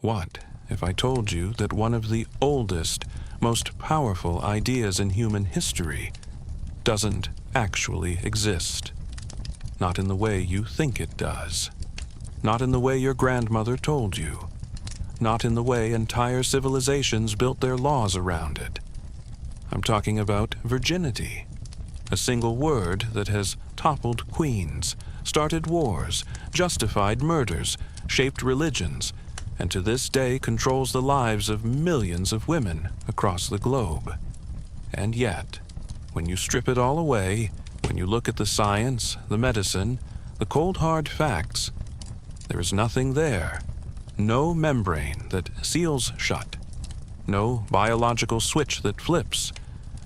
What if I told you that one of the oldest, most powerful ideas in human history doesn't actually exist? Not in the way you think it does. Not in the way your grandmother told you. Not in the way entire civilizations built their laws around it. I'm talking about virginity, a single word that has toppled queens, started wars, justified murders, shaped religions, and to this day controls the lives of millions of women across the globe. And yet, when you strip it all away, when you look at the science, the medicine, the cold hard facts, there is nothing there. No membrane that seals shut. No biological switch that flips.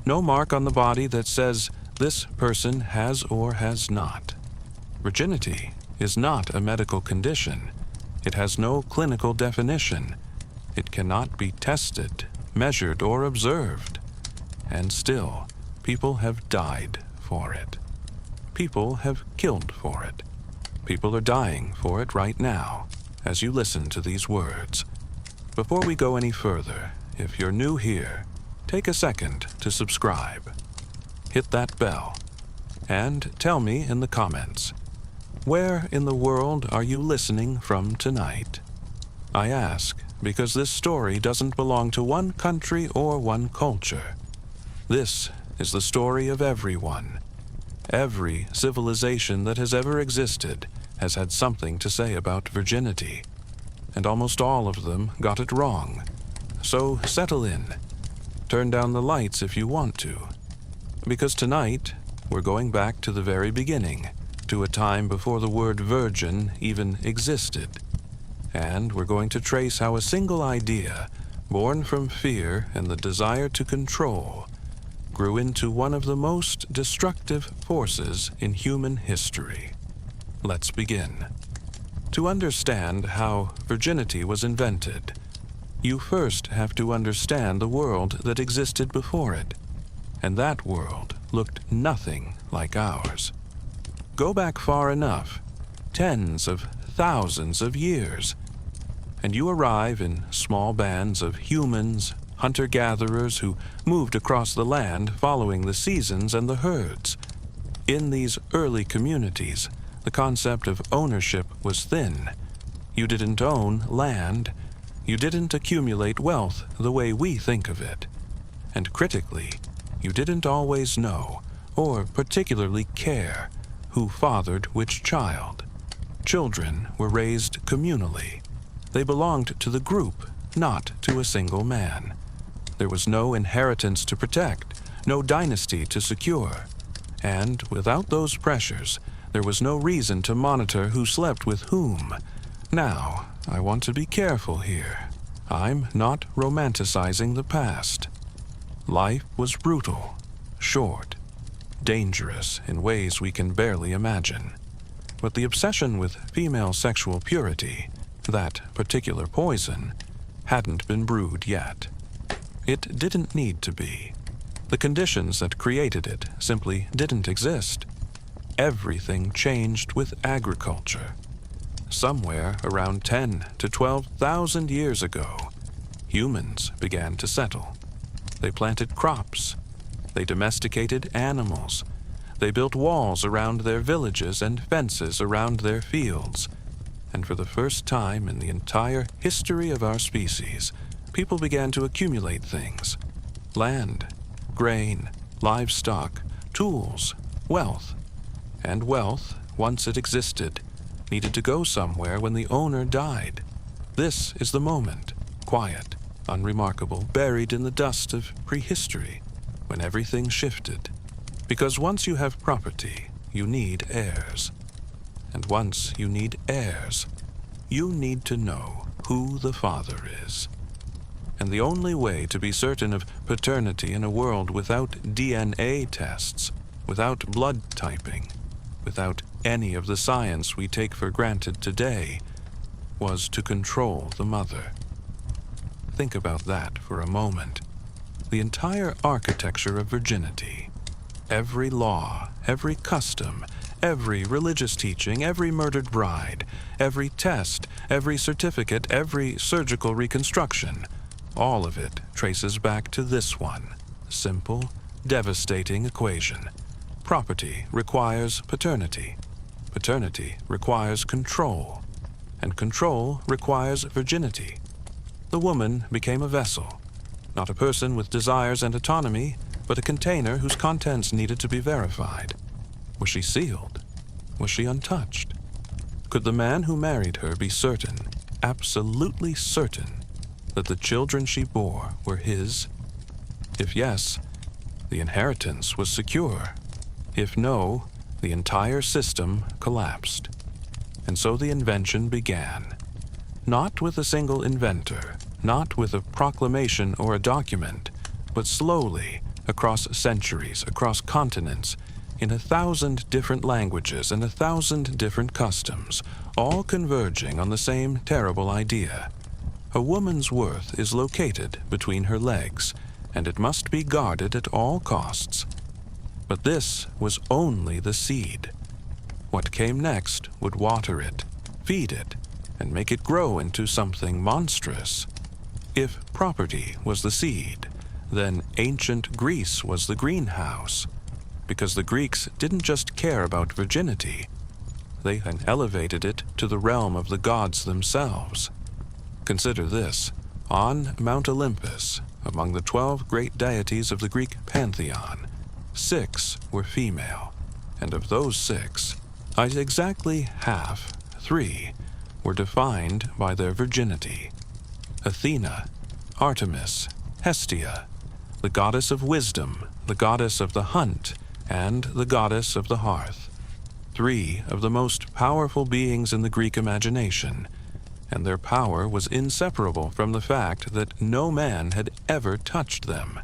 No mark on the body that says this person has or has not. Virginity is not a medical condition. It has no clinical definition. It cannot be tested, measured, or observed. And still, people have died for it. People have killed for it. People are dying for it right now, as you listen to these words. Before we go any further, if you're new here, take a second to subscribe. Hit that bell, and tell me in the comments, where in the world are you listening from tonight? I ask because this story doesn't belong to one country or one culture. This is the story of everyone. Every civilization that has ever existed has had something to say about virginity, and almost all of them got it wrong. So settle in. Turn down the lights if you want to, because tonight we're going back to the very beginning, to a time before the word virgin even existed. And we're going to trace how a single idea, born from fear and the desire to control, grew into one of the most destructive forces in human history. Let's begin. To understand how virginity was invented, you first have to understand the world that existed before it, and that world looked nothing like ours. Go back far enough, tens of thousands of years, and you arrive in small bands of humans, hunter-gatherers who moved across the land following the seasons and the herds. In these early communities, the concept of ownership was thin. You didn't own land. You didn't accumulate wealth the way we think of it. And critically, you didn't always know, or particularly care, who fathered which child. Children were raised communally. They belonged to the group, not to a single man. There was no inheritance to protect, no dynasty to secure. And without those pressures, there was no reason to monitor who slept with whom. Now, I want to be careful here. I'm not romanticizing the past. Life was brutal, short, dangerous in ways we can barely imagine. But the obsession with female sexual purity, that particular poison, hadn't been brewed yet. It didn't need to be. The conditions that created it simply didn't exist. Everything changed with agriculture. Somewhere around 10 to 12,000 years ago, humans began to settle. They planted crops. They domesticated animals. They built walls around their villages and fences around their fields. And for the first time in the entire history of our species, people began to accumulate things: land, grain, livestock, tools, wealth. And wealth, once it existed, needed to go somewhere when the owner died. This is the moment, quiet, unremarkable, buried in the dust of prehistory, when everything shifted. Because once you have property, you need heirs. And once you need heirs, you need to know who the father is. And the only way to be certain of paternity in a world without DNA tests, without blood typing, without any of the science we take for granted today, was to control the mother. Think about that for a moment. The entire architecture of virginity, every law, every custom, every religious teaching, every murdered bride, every test, every certificate, every surgical reconstruction, all of it traces back to this one simple, devastating equation. Property requires paternity. Paternity requires control. And control requires virginity. The woman became a vessel, not a person with desires and autonomy, but a container whose contents needed to be verified. Was she sealed? Was she untouched? Could the man who married her be certain, absolutely certain, that the children she bore were his? If yes, the inheritance was secure. If no, the entire system collapsed. And so the invention began. Not with a single inventor, not with a proclamation or a document, but slowly, across centuries, across continents, in 1,000 different languages and 1,000 different customs, all converging on the same terrible idea. A woman's worth is located between her legs, and it must be guarded at all costs. But this was only the seed. What came next would water it, feed it, and make it grow into something monstrous. If property was the seed, then ancient Greece was the greenhouse, because the Greeks didn't just care about virginity, they had elevated it to the realm of the gods themselves. Consider this: on Mount Olympus, among the 12 great deities of the Greek pantheon, 6 were female, and of those 6, exactly half, 3, were defined by their virginity. Athena, Artemis, Hestia, the goddess of wisdom, the goddess of the hunt, and the goddess of the hearth. 3 of the most powerful beings in the Greek imagination, and their power was inseparable from the fact that no man had ever touched them.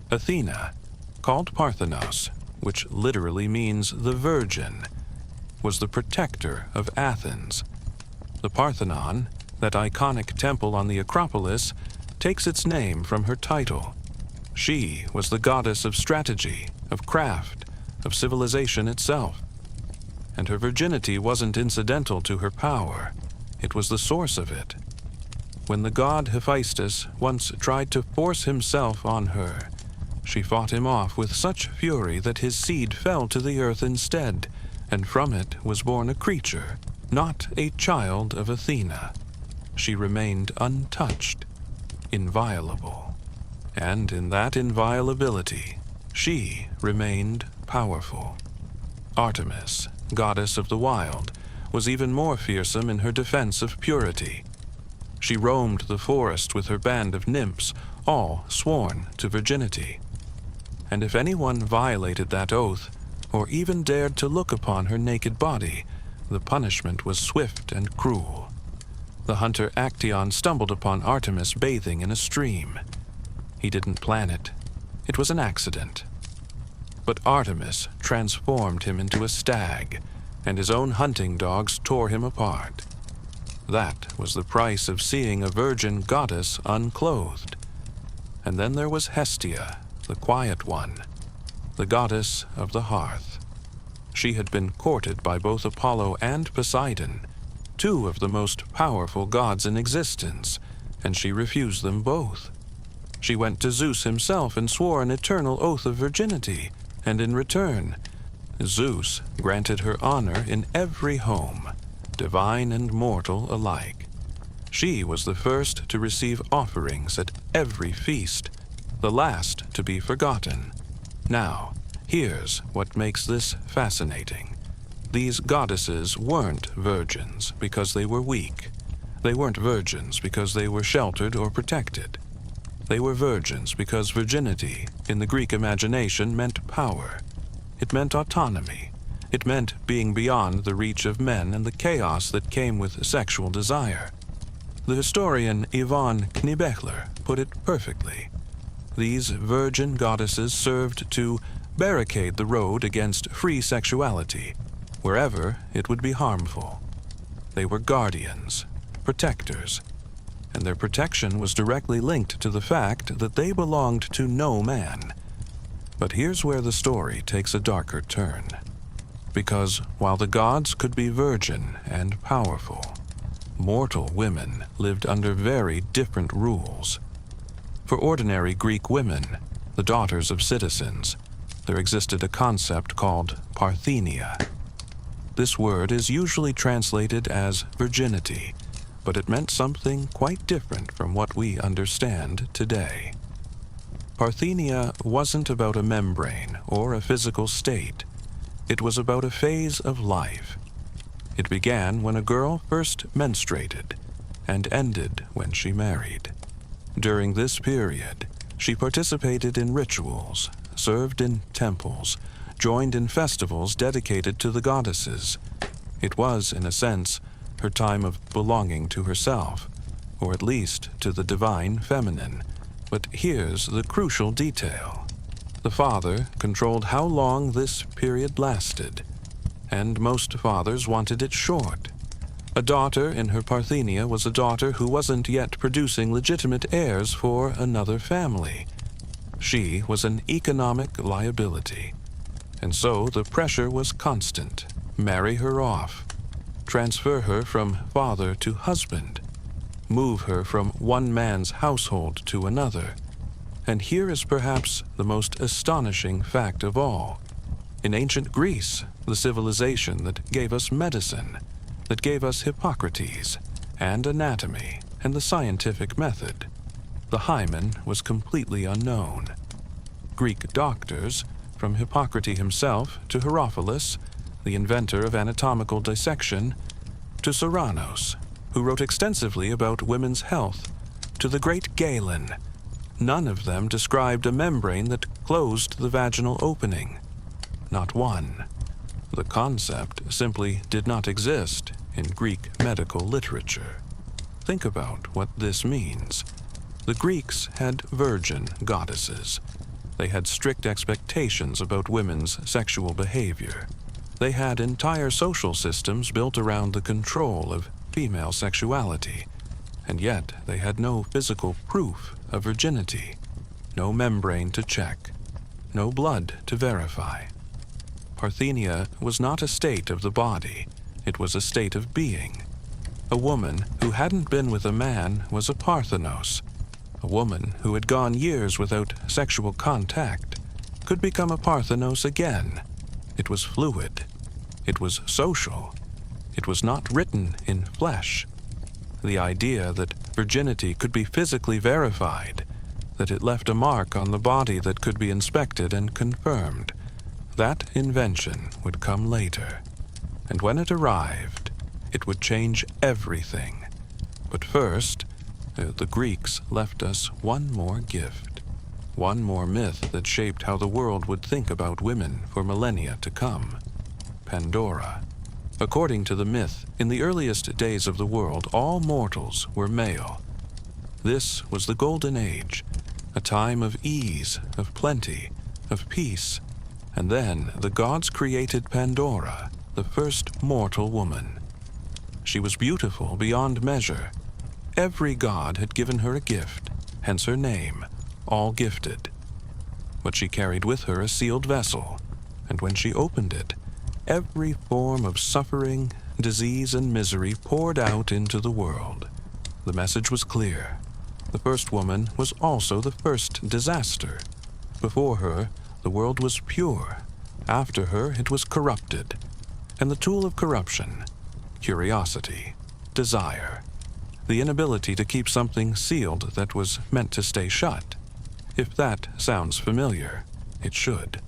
Athena, called Parthenos, which literally means the virgin, was the protector of Athens. The Parthenon, that iconic temple on the Acropolis, takes its name from her title. She was the goddess of strategy, of craft, of civilization itself. And her virginity wasn't incidental to her power. It was the source of it. When the god Hephaestus once tried to force himself on her, she fought him off with such fury that his seed fell to the earth instead, and from it was born a creature, not a child of Athena. She remained untouched, inviolable. And in that inviolability, she remained powerful. Artemis, goddess of the wild, was even more fearsome in her defense of purity. She roamed the forest with her band of nymphs, all sworn to virginity. And if anyone violated that oath, or even dared to look upon her naked body, the punishment was swift and cruel. The hunter Actaeon stumbled upon Artemis bathing in a stream. He didn't plan it. It was an accident. But Artemis transformed him into a stag, and his own hunting dogs tore him apart. That was the price of seeing a virgin goddess unclothed. And then there was Hestia, the quiet one, the goddess of the hearth. She had been courted by both Apollo and Poseidon, 2 of the most powerful gods in existence, and she refused them both. She went to Zeus himself and swore an eternal oath of virginity, and in return, Zeus granted her honor in every home, divine and mortal alike. She was the first to receive offerings at every feast, the last to be forgotten. Now, here's what makes this fascinating. These goddesses weren't virgins because they were weak. They weren't virgins because they were sheltered or protected. They were virgins because virginity, in the Greek imagination, meant power. It meant autonomy. It meant being beyond the reach of men and the chaos that came with sexual desire. The historian Yvonne Kniebechler put it perfectly. These virgin goddesses served to barricade the road against free sexuality, wherever it would be harmful. They were guardians, protectors, and their protection was directly linked to the fact that they belonged to no man. But here's where the story takes a darker turn. because while the gods could be virgin and powerful, mortal women lived under very different rules. For ordinary Greek women, the daughters of citizens, there existed a concept called parthenia. This word is usually translated as virginity, but it meant something quite different from what we understand today. Parthenia wasn't about a membrane or a physical state. It was about a phase of life. It began when a girl first menstruated and ended when she married. During this period, she participated in rituals, served in temples, joined in festivals dedicated to the goddesses. It was, in a sense, her time of belonging to herself, or at least to the divine feminine. But here's the crucial detail. The father controlled how long this period lasted, and most fathers wanted it short. A daughter in her parthenia was a daughter who wasn't yet producing legitimate heirs for another family. She was an economic liability, and so the pressure was constant. Marry her off, transfer her from father to husband, move her from one man's household to another. And here is perhaps the most astonishing fact of all. In ancient Greece, the civilization that gave us medicine, that gave us Hippocrates, and anatomy, and the scientific method, the hymen was completely unknown. Greek doctors, from Hippocrates himself to Herophilus, the inventor of anatomical dissection, to Cyrano's, who wrote extensively about women's health, to the great Galen, none of them described a membrane that closed the vaginal opening. Not one. The concept simply did not exist in Greek medical literature. Think about what this means. The Greeks had virgin goddesses. They had strict expectations about women's sexual behavior. They had entire social systems built around the control of female sexuality, and yet they had no physical proof of virginity, no membrane to check, no blood to verify. Parthenia was not a state of the body, it was a state of being. A woman who hadn't been with a man was a parthenos. A woman who had gone years without sexual contact could become a parthenos again. It was fluid. It was social. It was not written in flesh. The idea that virginity could be physically verified, that it left a mark on the body that could be inspected and confirmed, that invention would come later. And when it arrived, it would change everything. But first, the Greeks left us one more gift, one more myth that shaped how the world would think about women for millennia to come. Pandora. According to the myth, in the earliest days of the world, all mortals were male. This was the Golden Age, a time of ease, of plenty, of peace. And then the gods created Pandora, the first mortal woman. She was beautiful beyond measure. Every god had given her a gift, hence her name, all gifted. But she carried with her a sealed vessel, and when she opened it, every form of suffering, disease, and misery poured out into the world. The message was clear. The first woman was also the first disaster. Before her, the world was pure. After her, it was corrupted. And the tool of corruption, curiosity, desire, the inability to keep something sealed that was meant to stay shut. If that sounds familiar, it should.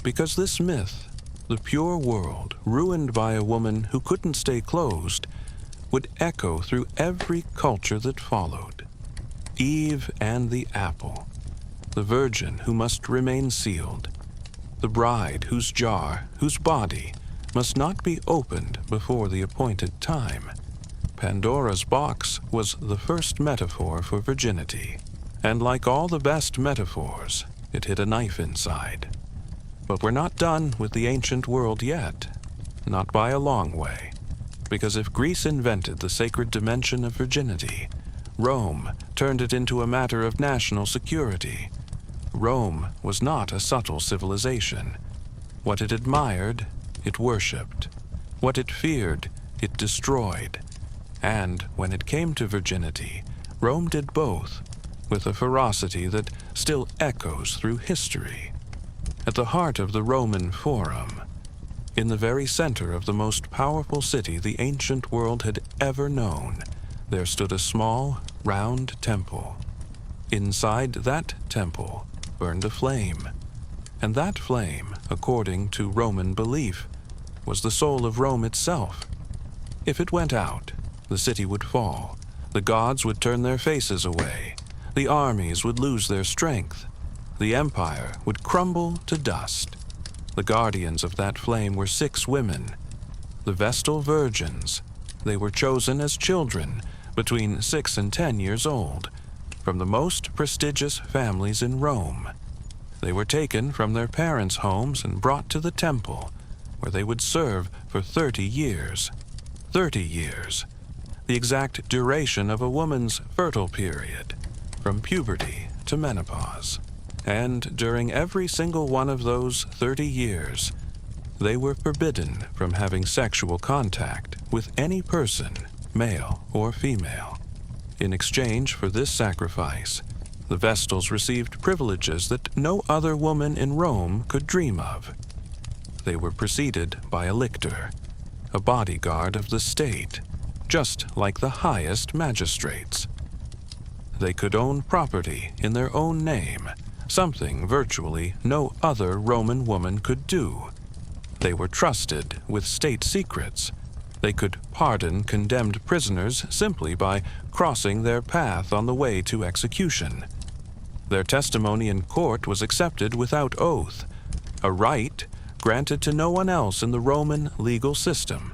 Because this myth, the pure world ruined by a woman who couldn't stay closed, would echo through every culture that followed. Eve and the apple, the virgin who must remain sealed, the bride whose jar, whose body, must not be opened before the appointed time. Pandora's box was the first metaphor for virginity, and like all the best metaphors, it hid a knife inside. But we're not done with the ancient world yet, not by a long way, because if Greece invented the sacred dimension of virginity, Rome turned it into a matter of national security. Rome was not a subtle civilization. What it admired, it worshipped. What it feared, it destroyed. And when it came to virginity, Rome did both, with a ferocity that still echoes through history. At the heart of the Roman Forum, in the very center of the most powerful city the ancient world had ever known, there stood a small, round temple. Inside that temple burned a flame, and that flame, according to Roman belief, was the soul of Rome itself. If it went out, the city would fall, the gods would turn their faces away, the armies would lose their strength, the empire would crumble to dust. The guardians of that flame were 6 women, the Vestal Virgins. They were chosen as children between 6 and 10 years old, from the most prestigious families in Rome. They were taken from their parents' homes and brought to the temple, where they would serve for 30 years. 30 years, the exact duration of a woman's fertile period, from puberty to menopause. And during every single one of those 30 years, they were forbidden from having sexual contact with any person, male or female. In exchange for this sacrifice, the Vestals received privileges that no other woman in Rome could dream of. They were preceded by a lictor, a bodyguard of the state, just like the highest magistrates. They could own property in their own name, something virtually no other Roman woman could do. They were trusted with state secrets. They could pardon condemned prisoners simply by crossing their path on the way to execution. Their testimony in court was accepted without oath, a right granted to no one else in the Roman legal system.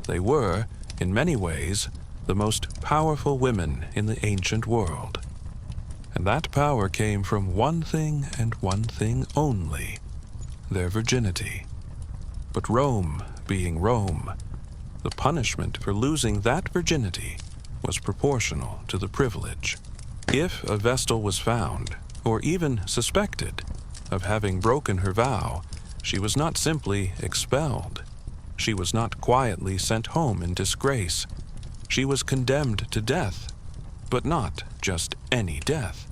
They were, in many ways, the most powerful women in the ancient world. And that power came from one thing and one thing only: their virginity. But Rome, being Rome, the punishment for losing that virginity was proportional to the privilege. If a Vestal was found, or even suspected, of having broken her vow, she was not simply expelled. She was not quietly sent home in disgrace. She was condemned to death, but not just any death.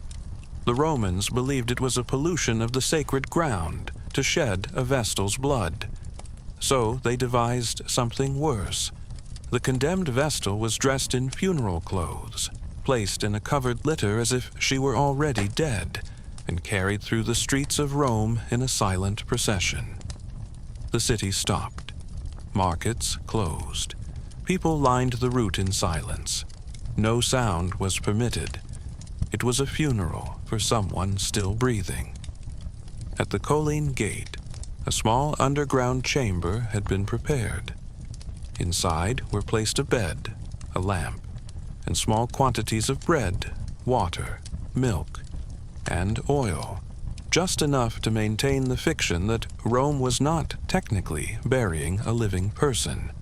The Romans believed it was a pollution of the sacred ground to shed a Vestal's blood. So they devised something worse. The condemned Vestal was dressed in funeral clothes, placed in a covered litter as if she were already dead, and carried through the streets of Rome in a silent procession. The city stopped. Markets closed. People lined the route in silence. No sound was permitted. It was a funeral for someone still breathing. At the Colline Gate, a small underground chamber had been prepared. Inside were placed a bed, a lamp, and small quantities of bread, water, milk, and oil, just enough to maintain the fiction that Rome was not technically burying a living person.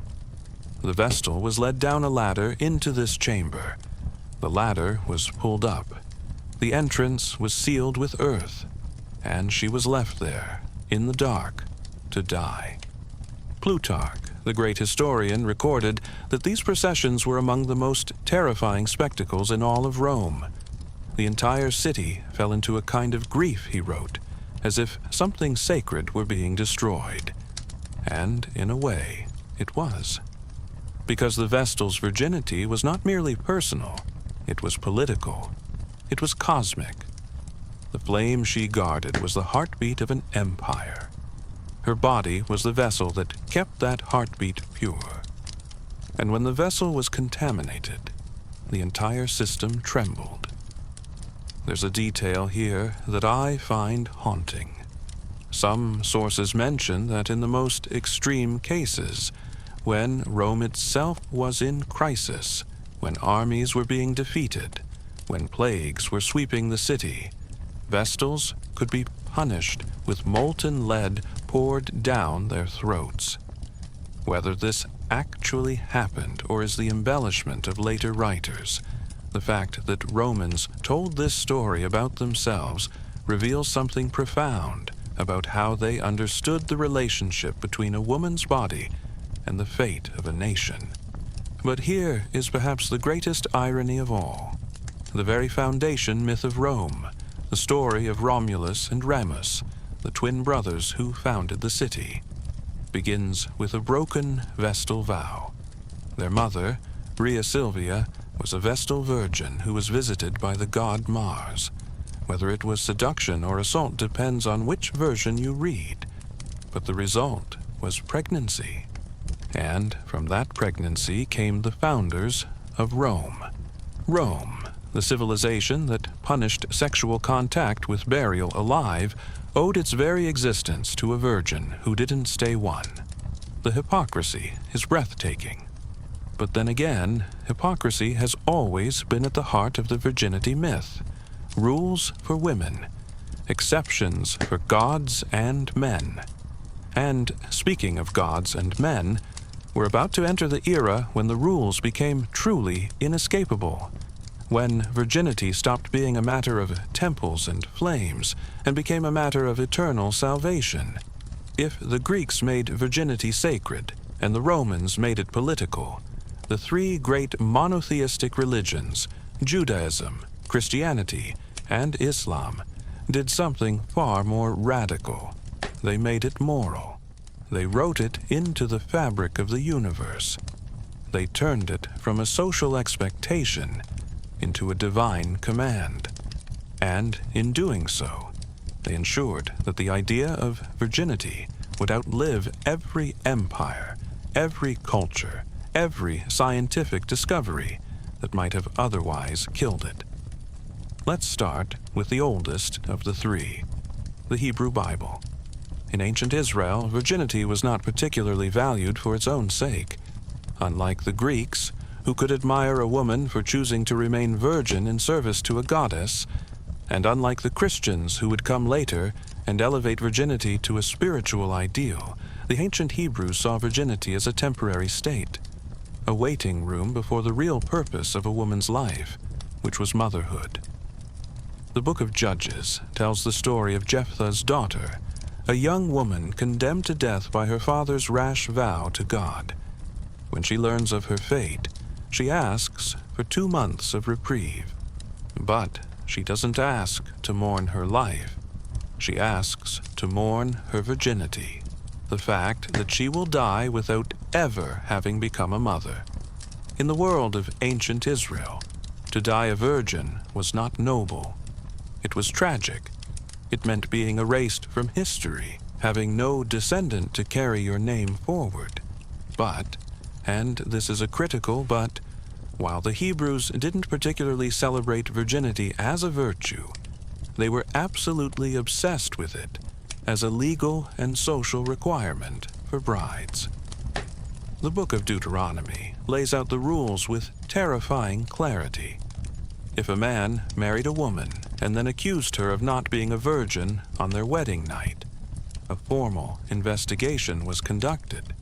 The Vestal was led down a ladder into this chamber. The ladder was pulled up. The entrance was sealed with earth, and she was left there, in the dark, to die. Plutarch, the great historian, recorded that these processions were among the most terrifying spectacles in all of Rome. The entire city fell into a kind of grief, he wrote, as if something sacred were being destroyed. And, in a way, it was. Because the Vestal's virginity was not merely personal, it was political. It was cosmic. The flame she guarded was the heartbeat of an empire. Her body was the vessel that kept that heartbeat pure. And when the vessel was contaminated, the entire system trembled. There's a detail here that I find haunting. Some sources mention that in the most extreme cases, when Rome itself was in crisis, when armies were being defeated, when plagues were sweeping the city, Vestals could be punished with molten lead poured down their throats. Whether this actually happened or is the embellishment of later writers, the fact that Romans told this story about themselves reveals something profound about how they understood the relationship between a woman's body and the fate of a nation. But here is perhaps the greatest irony of all. The very foundation myth of Rome, the story of Romulus and Remus, the twin brothers who founded the city, begins with a broken Vestal vow. Their mother, Rhea Silvia, was a Vestal virgin who was visited by the god Mars. Whether it was seduction or assault depends on which version you read, but the result was pregnancy. And from that pregnancy came the founders of Rome. Rome, the civilization that punished sexual contact with burial alive, owed its very existence to a virgin who didn't stay one. The hypocrisy is breathtaking. But then again, hypocrisy has always been at the heart of the virginity myth. Rules for women, exceptions for gods and men. And speaking of gods and men, we're about to enter the era when the rules became truly inescapable, when virginity stopped being a matter of temples and flames and became a matter of eternal salvation. If the Greeks made virginity sacred and the Romans made it political, the three great monotheistic religions, Judaism, Christianity, and Islam, did something far more radical. They made it moral. They wrote it into the fabric of the universe. They turned it from a social expectation into a divine command. And in doing so, they ensured that the idea of virginity would outlive every empire, every culture, every scientific discovery that might have otherwise killed it. Let's start with the oldest of the three, the Hebrew Bible. In ancient Israel, virginity was not particularly valued for its own sake. Unlike the Greeks, who could admire a woman for choosing to remain virgin in service to a goddess, and unlike the Christians who would come later and elevate virginity to a spiritual ideal, the ancient Hebrews saw virginity as a temporary state, a waiting room before the real purpose of a woman's life, which was motherhood. The book of Judges tells the story of Jephthah's daughter, a young woman condemned to death by her father's rash vow to God. When she learns of her fate, she asks for 2 months of reprieve. But she doesn't ask to mourn her life. She asks to mourn her virginity, the fact that she will die without ever having become a mother. In the world of ancient Israel, to die a virgin was not noble. It was tragic. It meant being erased from history, having no descendant to carry your name forward. But, and this is a critical but, while the Hebrews didn't particularly celebrate virginity as a virtue, they were absolutely obsessed with it as a legal and social requirement for brides. The book of Deuteronomy lays out the rules with terrifying clarity. If a man married a woman and then accused her of not being a virgin on their wedding night, a formal investigation was conducted.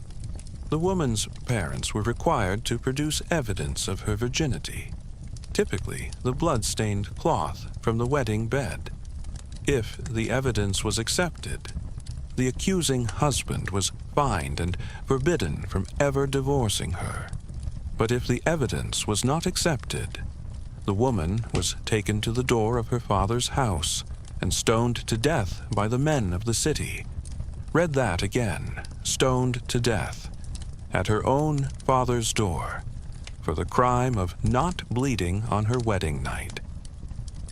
The woman's parents were required to produce evidence of her virginity, typically the blood-stained cloth from the wedding bed. If the evidence was accepted, the accusing husband was fined and forbidden from ever divorcing her. But if the evidence was not accepted, the woman was taken to the door of her father's house and stoned to death by the men of the city. Read that again, stoned to death, at her own father's door, for the crime of not bleeding on her wedding night.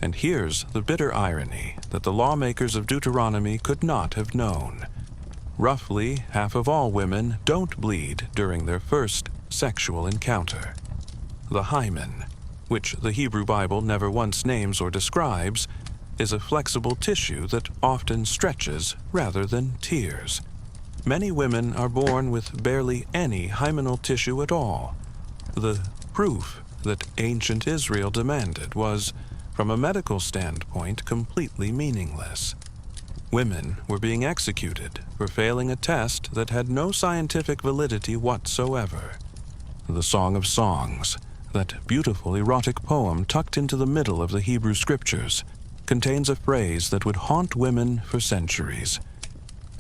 And here's the bitter irony that the lawmakers of Deuteronomy could not have known. Roughly half of all women don't bleed during their first sexual encounter. The hymen, which the Hebrew Bible never once names or describes, is a flexible tissue that often stretches rather than tears. Many women are born with barely any hymenal tissue at all. The proof that ancient Israel demanded was, from a medical standpoint, completely meaningless. Women were being executed for failing a test that had no scientific validity whatsoever. The Song of Songs, that beautiful erotic poem tucked into the middle of the Hebrew Scriptures, contains a phrase that would haunt women for centuries.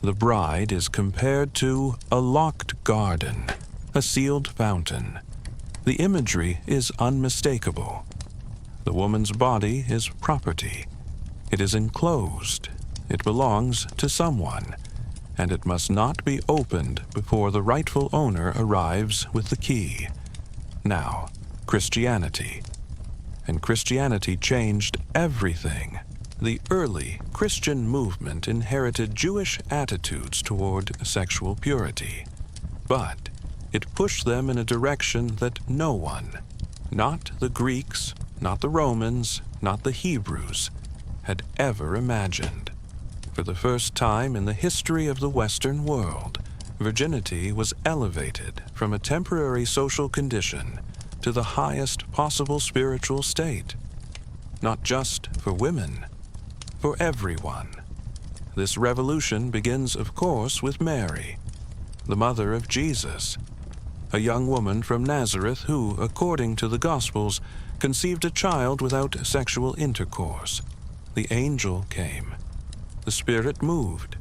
The bride is compared to a locked garden, a sealed fountain. The imagery is unmistakable. The woman's body is property. It is enclosed. It belongs to someone, and it must not be opened before the rightful owner arrives with the key. Now, Christianity. And Christianity changed everything. The early Christian movement inherited Jewish attitudes toward sexual purity, but it pushed them in a direction that no one, not the Greeks, not the Romans, not the Hebrews, had ever imagined. For the first time in the history of the Western world, virginity was elevated from a temporary social condition to the highest possible spiritual state, not just for women, for everyone. This revolution begins, of course, with Mary, the mother of Jesus, a young woman from Nazareth who, according to the Gospels, conceived a child without sexual intercourse. The angel came, the Spirit moved,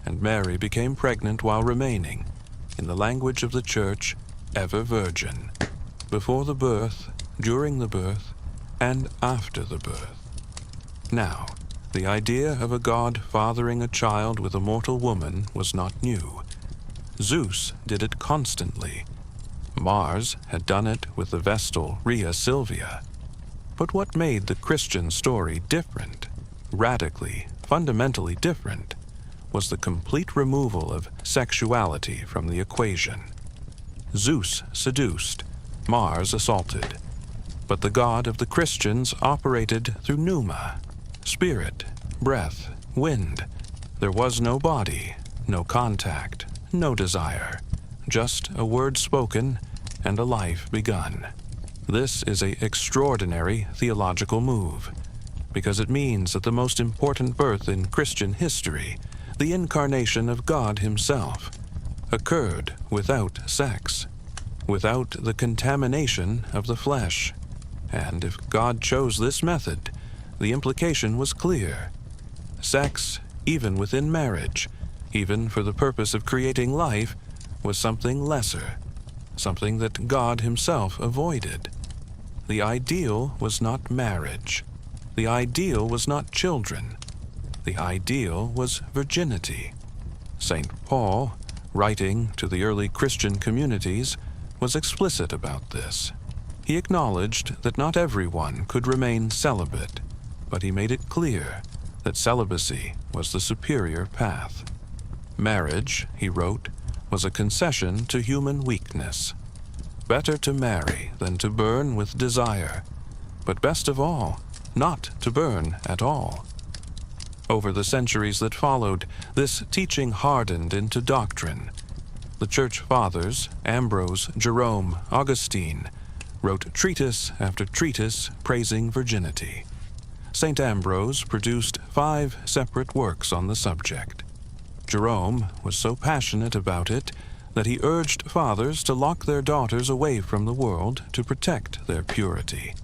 and Mary became pregnant while remaining, in the language of the Church, ever virgin, before the birth, during the birth, and after the birth. Now, the idea of a god fathering a child with a mortal woman was not new. Zeus did it constantly. Mars had done it with the Vestal Rhea Silvia. But what made the Christian story different, radically, fundamentally different, was the complete removal of sexuality from the equation. Zeus seduced, Mars assaulted, but the god of the Christians operated through pneuma, spirit, breath, wind. There was no body, no contact, no desire, just a word spoken and a life begun. This is an extraordinary theological move, because it means that the most important birth in Christian history, the incarnation of God Himself, occurred without sex, without the contamination of the flesh. And if God chose this method, the implication was clear. Sex, even within marriage, even for the purpose of creating life, was something lesser, something that God Himself avoided. The ideal was not marriage. The ideal was not children. The ideal was virginity. St. Paul, writing to the early Christian communities, was explicit about this. He acknowledged that not everyone could remain celibate, but he made it clear that celibacy was the superior path. Marriage, he wrote, was a concession to human weakness. Better to marry than to burn with desire, but best of all, not to burn at all. Over the centuries that followed, this teaching hardened into doctrine. The Church Fathers, Ambrose, Jerome, Augustine, wrote treatise after treatise praising virginity. St. Ambrose produced 5 separate works on the subject. Jerome was so passionate about it that he urged fathers to lock their daughters away from the world to protect their purity.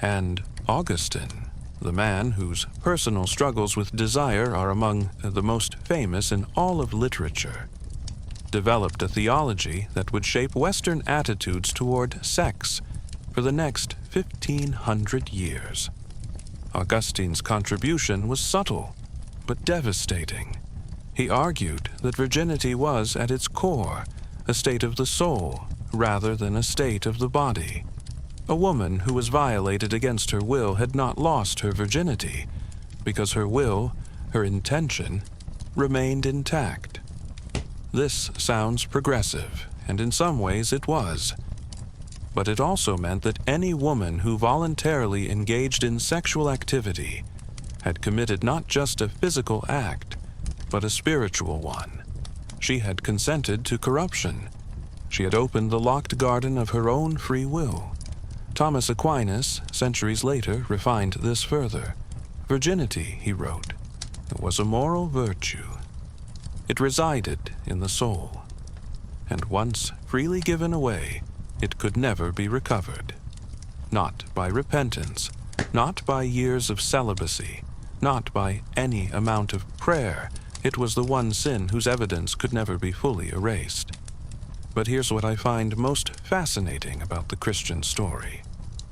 And Augustine, the man whose personal struggles with desire are among the most famous in all of literature, developed a theology that would shape Western attitudes toward sex for the next 1,500 years. Augustine's contribution was subtle, but devastating. He argued that virginity was, at its core, a state of the soul rather than a state of the body. A woman who was violated against her will had not lost her virginity, because her will, her intention, remained intact. This sounds progressive, and in some ways it was. But it also meant that any woman who voluntarily engaged in sexual activity had committed not just a physical act, but a spiritual one. She had consented to corruption. She had opened the locked garden of her own free will. Thomas Aquinas, centuries later, refined this further. Virginity, he wrote, was a moral virtue. It resided in the soul, and once freely given away, it could never be recovered. Not by repentance, not by years of celibacy, not by any amount of prayer, It was the one sin whose evidence could never be fully erased. But here's what I find most fascinating about the Christian story.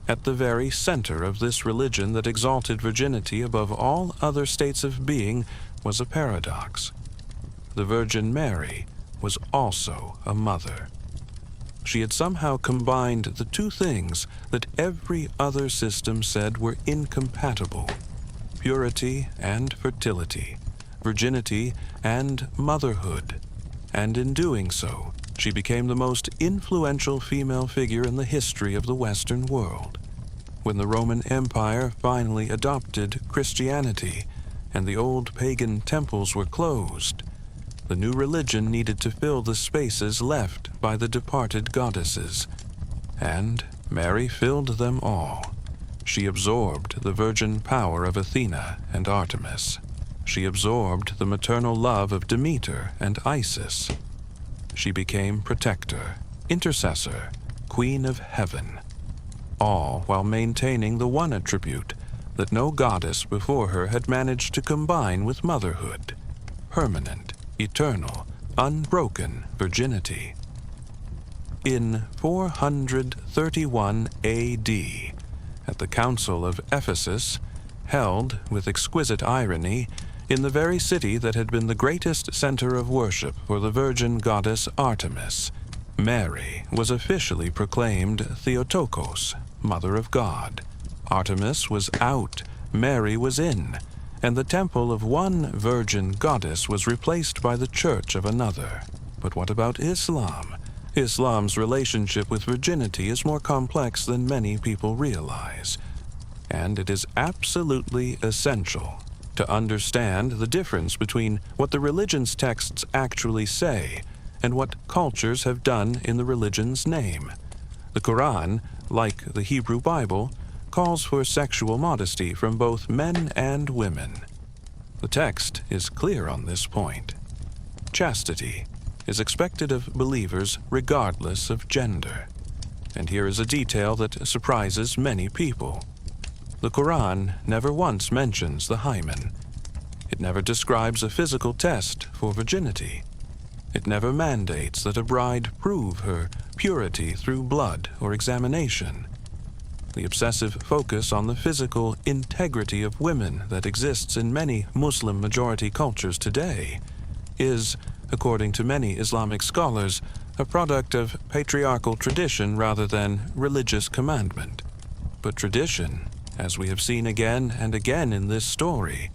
At the very center of this religion that exalted virginity above all other states of being was a paradox. The Virgin Mary was also a mother. She had somehow combined the two things that every other system said were incompatible: purity and fertility, virginity and motherhood. And in doing so, she became the most influential female figure in the history of the Western world. When the Roman Empire finally adopted Christianity and the old pagan temples were closed, the new religion needed to fill the spaces left by the departed goddesses. And Mary filled them all. She absorbed the virgin power of Athena and Artemis. She absorbed the maternal love of Demeter and Isis. She became protector, intercessor, queen of heaven, all while maintaining the one attribute that no goddess before her had managed to combine with motherhood: permanent, eternal, unbroken virginity. In 431 A.D., at the Council of Ephesus, held, with exquisite irony, in the very city that had been the greatest center of worship for the virgin goddess Artemis, Mary was officially proclaimed Theotokos, Mother of God. Artemis was out, Mary was in, and the temple of one virgin goddess was replaced by the church of another. But what about Islam? Islam's relationship with virginity is more complex than many people realize, and it is absolutely essential to understand the difference between what the religion's texts actually say and what cultures have done in the religion's name. The Quran, like the Hebrew Bible, calls for sexual modesty from both men and women. The text is clear on this point. Chastity is expected of believers regardless of gender. And here is a detail that surprises many people. The Quran never once mentions the hymen. It never describes a physical test for virginity. It never mandates that a bride prove her purity through blood or examination. The obsessive focus on the physical integrity of women that exists in many Muslim-majority cultures today is, according to many Islamic scholars, a product of patriarchal tradition rather than religious commandment. But tradition, as we have seen again and again in this story,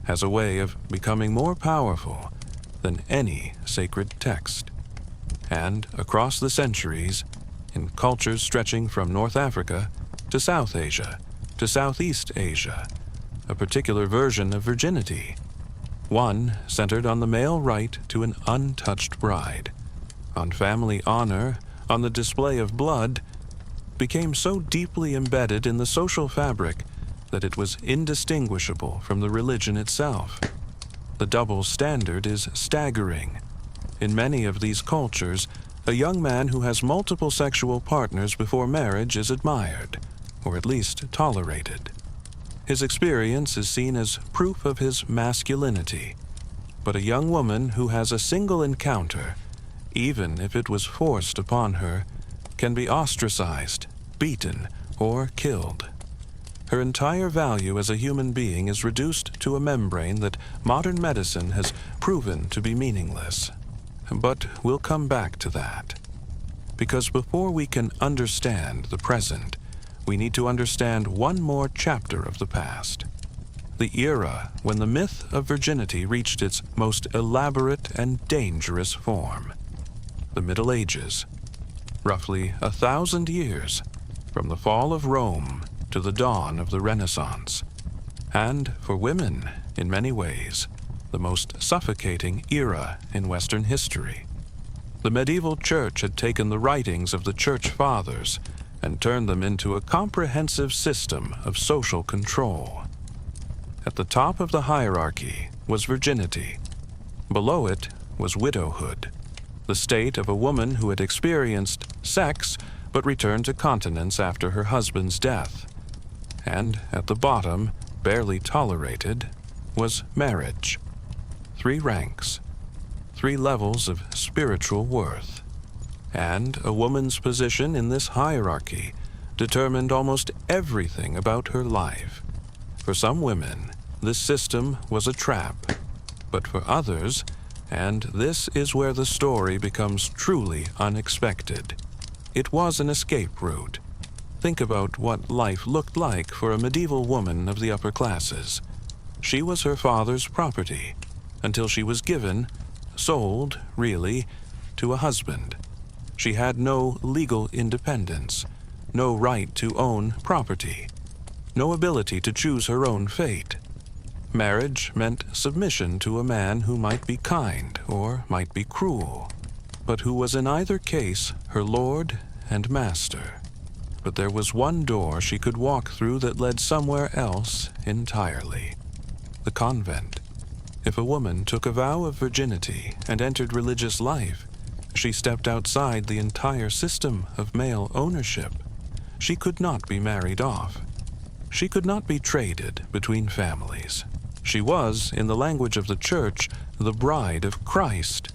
has a way of becoming more powerful than any sacred text. And across the centuries, in cultures stretching from North Africa to South Asia to Southeast Asia, a particular version of virginity, one centered on the male right to an untouched bride, on family honor, on the display of blood, became so deeply embedded in the social fabric that it was indistinguishable from the religion itself. The double standard is staggering. In many of these cultures, a young man who has multiple sexual partners before marriage is admired, or at least tolerated. His experience is seen as proof of his masculinity. But a young woman who has a single encounter, even if it was forced upon her, can be ostracized, beaten, or killed. Her entire value as a human being is reduced to a membrane that modern medicine has proven to be meaningless. But we'll come back to that. Because before we can understand the present, we need to understand one more chapter of the past. The era when the myth of virginity reached its most elaborate and dangerous form. The Middle Ages. Roughly 1,000 years from the fall of Rome to the dawn of the Renaissance. And for women, in many ways, the most suffocating era in Western history. The medieval church had taken the writings of the church fathers and turned them into a comprehensive system of social control. At the top of the hierarchy was virginity. Below it was widowhood, the state of a woman who had experienced sex but returned to continence after her husband's death. And at the bottom, barely tolerated, was marriage. 3 ranks, 3 levels of spiritual worth. And a woman's position in this hierarchy determined almost everything about her life. For some women, this system was a trap, but for others, and this is where the story becomes truly unexpected, it was an escape route. Think about what life looked like for a medieval woman of the upper classes. She was her father's property, until she was given, sold, really, to a husband. She had no legal independence, no right to own property, no ability to choose her own fate. Marriage meant submission to a man who might be kind or might be cruel, but who was in either case her lord and master. But there was one door she could walk through that led somewhere else entirely: the convent. If a woman took a vow of virginity and entered religious life, she stepped outside the entire system of male ownership. She could not be married off. She could not be traded between families. She was, in the language of the church, the bride of Christ.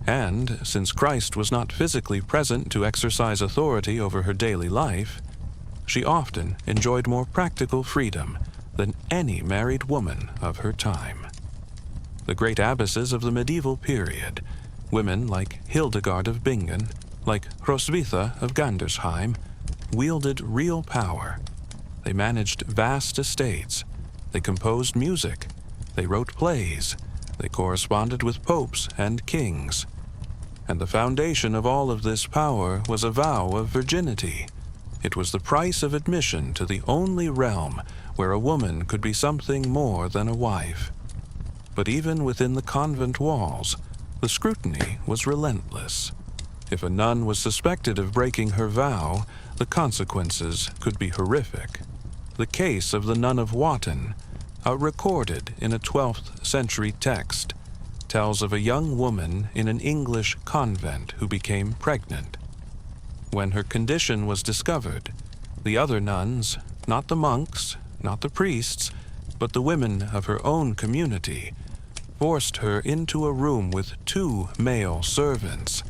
And, since Christ was not physically present to exercise authority over her daily life, she often enjoyed more practical freedom than any married woman of her time. The great abbesses of the medieval period, women like Hildegard of Bingen, like Hroswitha of Gandersheim, wielded real power. They managed vast estates. They composed music. They wrote plays. They corresponded with popes and kings. And the foundation of all of this power was a vow of virginity. It was the price of admission to the only realm where a woman could be something more than a wife. But even within the convent walls, the scrutiny was relentless. If a nun was suspected of breaking her vow, the consequences could be horrific. The case of the nun of Wotton, recorded in a 12th century text, tells of a young woman in an English convent who became pregnant. When her condition was discovered, the other nuns, not the monks, not the priests, but the women of her own community, forced her into a room with 2 male servants.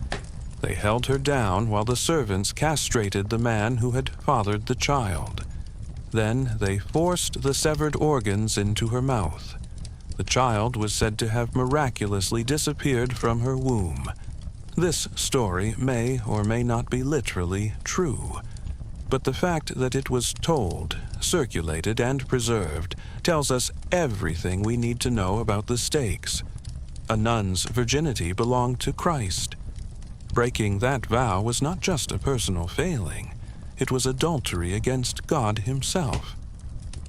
They held her down while the servants castrated the man who had fathered the child. Then they forced the severed organs into her mouth. The child was said to have miraculously disappeared from her womb. This story may or may not be literally true, but the fact that it was told, circulated, and preserved tells us everything we need to know about the stakes. A nun's virginity belonged to Christ. Breaking that vow was not just a personal failing. It was adultery against God himself.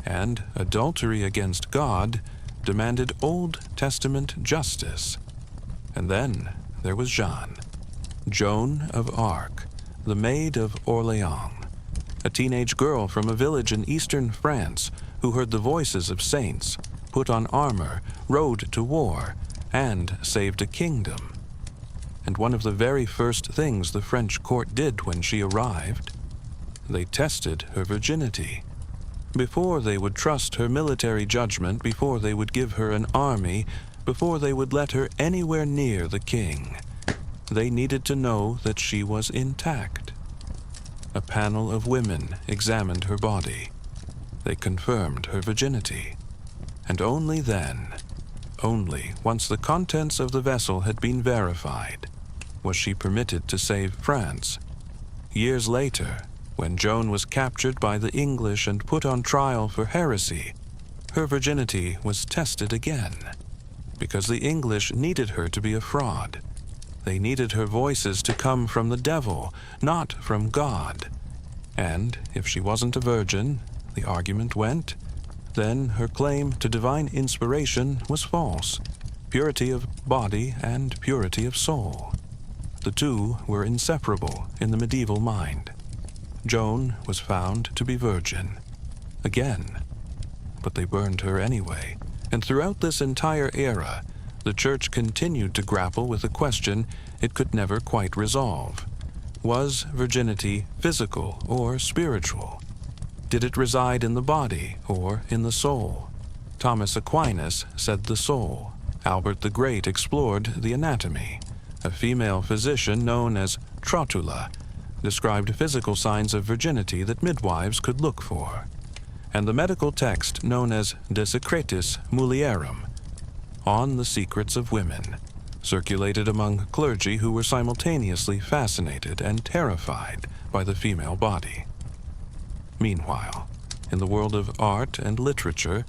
And adultery against God demanded Old Testament justice. And then there was Joan of Arc, the Maid of Orleans, a teenage girl from a village in eastern France who heard the voices of saints, put on armor, rode to war, and saved a kingdom. And one of the very first things the French court did when she arrived, they tested her virginity. Before they would trust her military judgment, before they would give her an army, before they would let her anywhere near the king, they needed to know that she was intact. A panel of women examined her body. They confirmed her virginity. And only then, only once the contents of the vessel had been verified, was she permitted to save France. Years later, when Joan was captured by the English and put on trial for heresy, her virginity was tested again, because the English needed her to be a fraud. They needed her voices to come from the devil, not from God. And if she wasn't a virgin, the argument went, then her claim to divine inspiration was false. Purity of body and purity of soul. The two were inseparable in the medieval mind. Joan was found to be virgin. Again. But they burned her anyway. And throughout this entire era, the Church continued to grapple with a question it could never quite resolve. Was virginity physical or spiritual? Did it reside in the body or in the soul? Thomas Aquinas said the soul, Albert the Great explored the anatomy. A female physician known as Trotula described physical signs of virginity that midwives could look for. And the medical text known as De Secretis Mulierum, On the Secrets of Women, circulated among clergy who were simultaneously fascinated and terrified by the female body. Meanwhile, in the world of art and literature,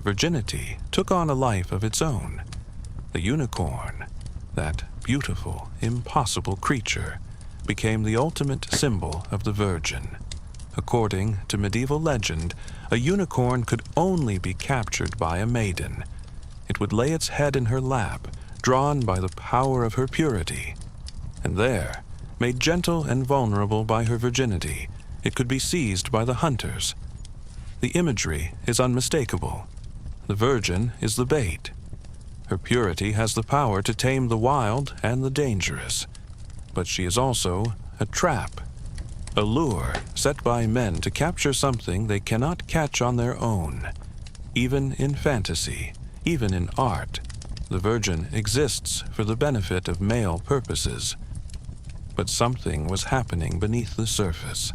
virginity took on a life of its own. The unicorn, that beautiful, impossible creature, became the ultimate symbol of the Virgin. According to medieval legend, a unicorn could only be captured by a maiden. It would lay its head in her lap, drawn by the power of her purity. And there, made gentle and vulnerable by her virginity, it could be seized by the hunters. The imagery is unmistakable. The Virgin is the bait. Her purity has the power to tame the wild and the dangerous. But she is also a trap, a lure set by men to capture something they cannot catch on their own. Even in fantasy, even in art, the Virgin exists for the benefit of male purposes. But something was happening beneath the surface,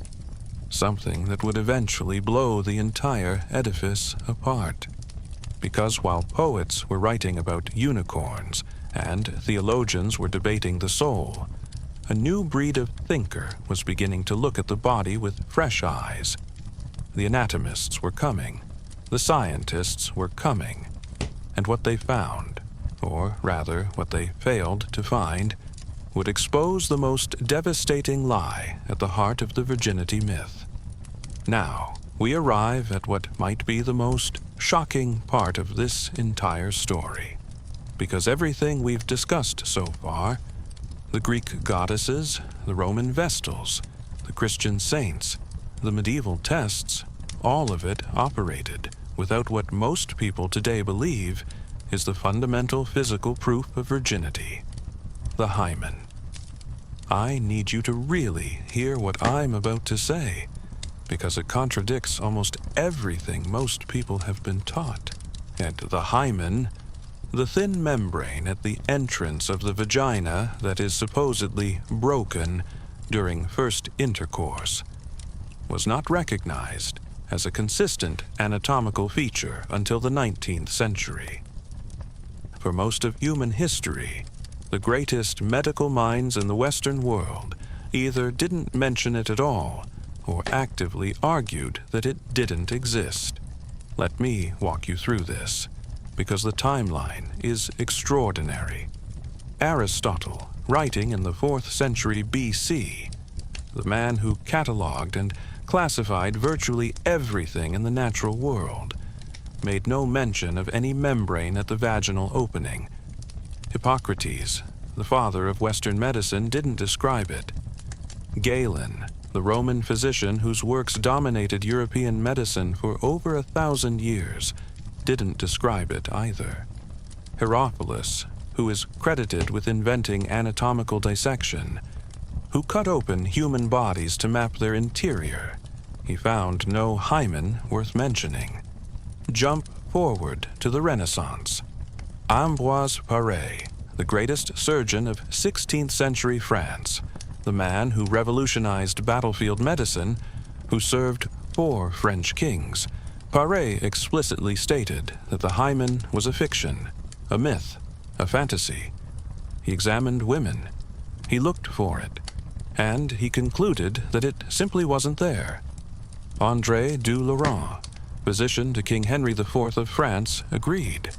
something that would eventually blow the entire edifice apart. Because while poets were writing about unicorns and theologians were debating the soul, a new breed of thinker was beginning to look at the body with fresh eyes. The anatomists were coming, the scientists were coming, and what they found, or rather what they failed to find, would expose the most devastating lie at the heart of the virginity myth. Now, we arrive at what might be the most shocking part of this entire story, because everything we've discussed so far, the Greek goddesses, the Roman vestals, the Christian saints, the medieval texts, all of it operated without what most people today believe is the fundamental physical proof of virginity, the hymen. I need you to really hear what I'm about to say, because it contradicts almost everything most people have been taught. And the hymen, the thin membrane at the entrance of the vagina that is supposedly broken during first intercourse, was not recognized as a consistent anatomical feature until the 19th century. For most of human history, the greatest medical minds in the Western world either didn't mention it at all or actively argued that it didn't exist. Let me walk you through this, because the timeline is extraordinary. Aristotle, writing in the 4th century BC, the man who cataloged and classified virtually everything in the natural world, made no mention of any membrane at the vaginal opening. Hippocrates, the father of Western medicine, didn't describe it. Galen, the Roman physician whose works dominated European medicine for over 1,000 years, didn't describe it either. Herophilus, who is credited with inventing anatomical dissection, who cut open human bodies to map their interior, he found no hymen worth mentioning. Jump forward to the Renaissance. Ambroise Paré, the greatest surgeon of 16th century France, the man who revolutionized battlefield medicine, who served 4 French kings, Paré explicitly stated that the hymen was a fiction, a myth, a fantasy. He examined women. He looked for it, and he concluded that it simply wasn't there. André du Laurent, physician to King Henry IV of France, agreed.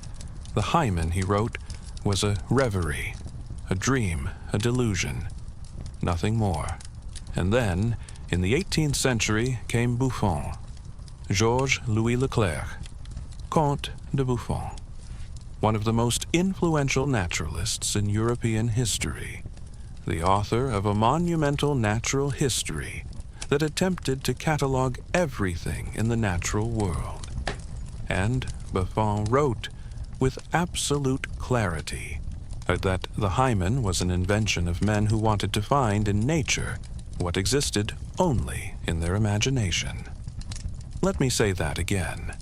The hymen, he wrote, was a reverie, a dream, a delusion, nothing more. And then, in the 18th century, came Buffon, Georges Louis Leclerc, Comte de Buffon, one of the most influential naturalists in European history, the author of a monumental natural history that attempted to catalog everything in the natural world. And Buffon wrote with absolute clarity that the hymen was an invention of men who wanted to find in nature what existed only in their imagination. Let me say that again.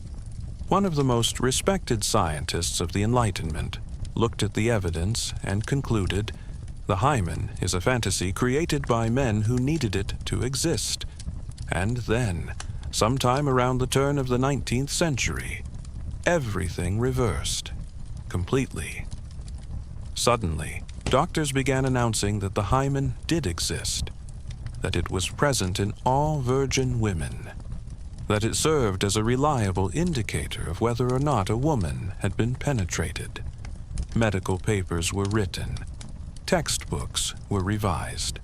One of the most respected scientists of the Enlightenment, looked at the evidence and concluded the hymen is a fantasy created by men who needed it to exist. And then, sometime around the turn of the 19th century, everything reversed, completely. Suddenly, doctors began announcing that the hymen did exist, that it was present in all virgin women, that it served as a reliable indicator of whether or not a woman had been penetrated. Medical papers were written. Textbooks were revised.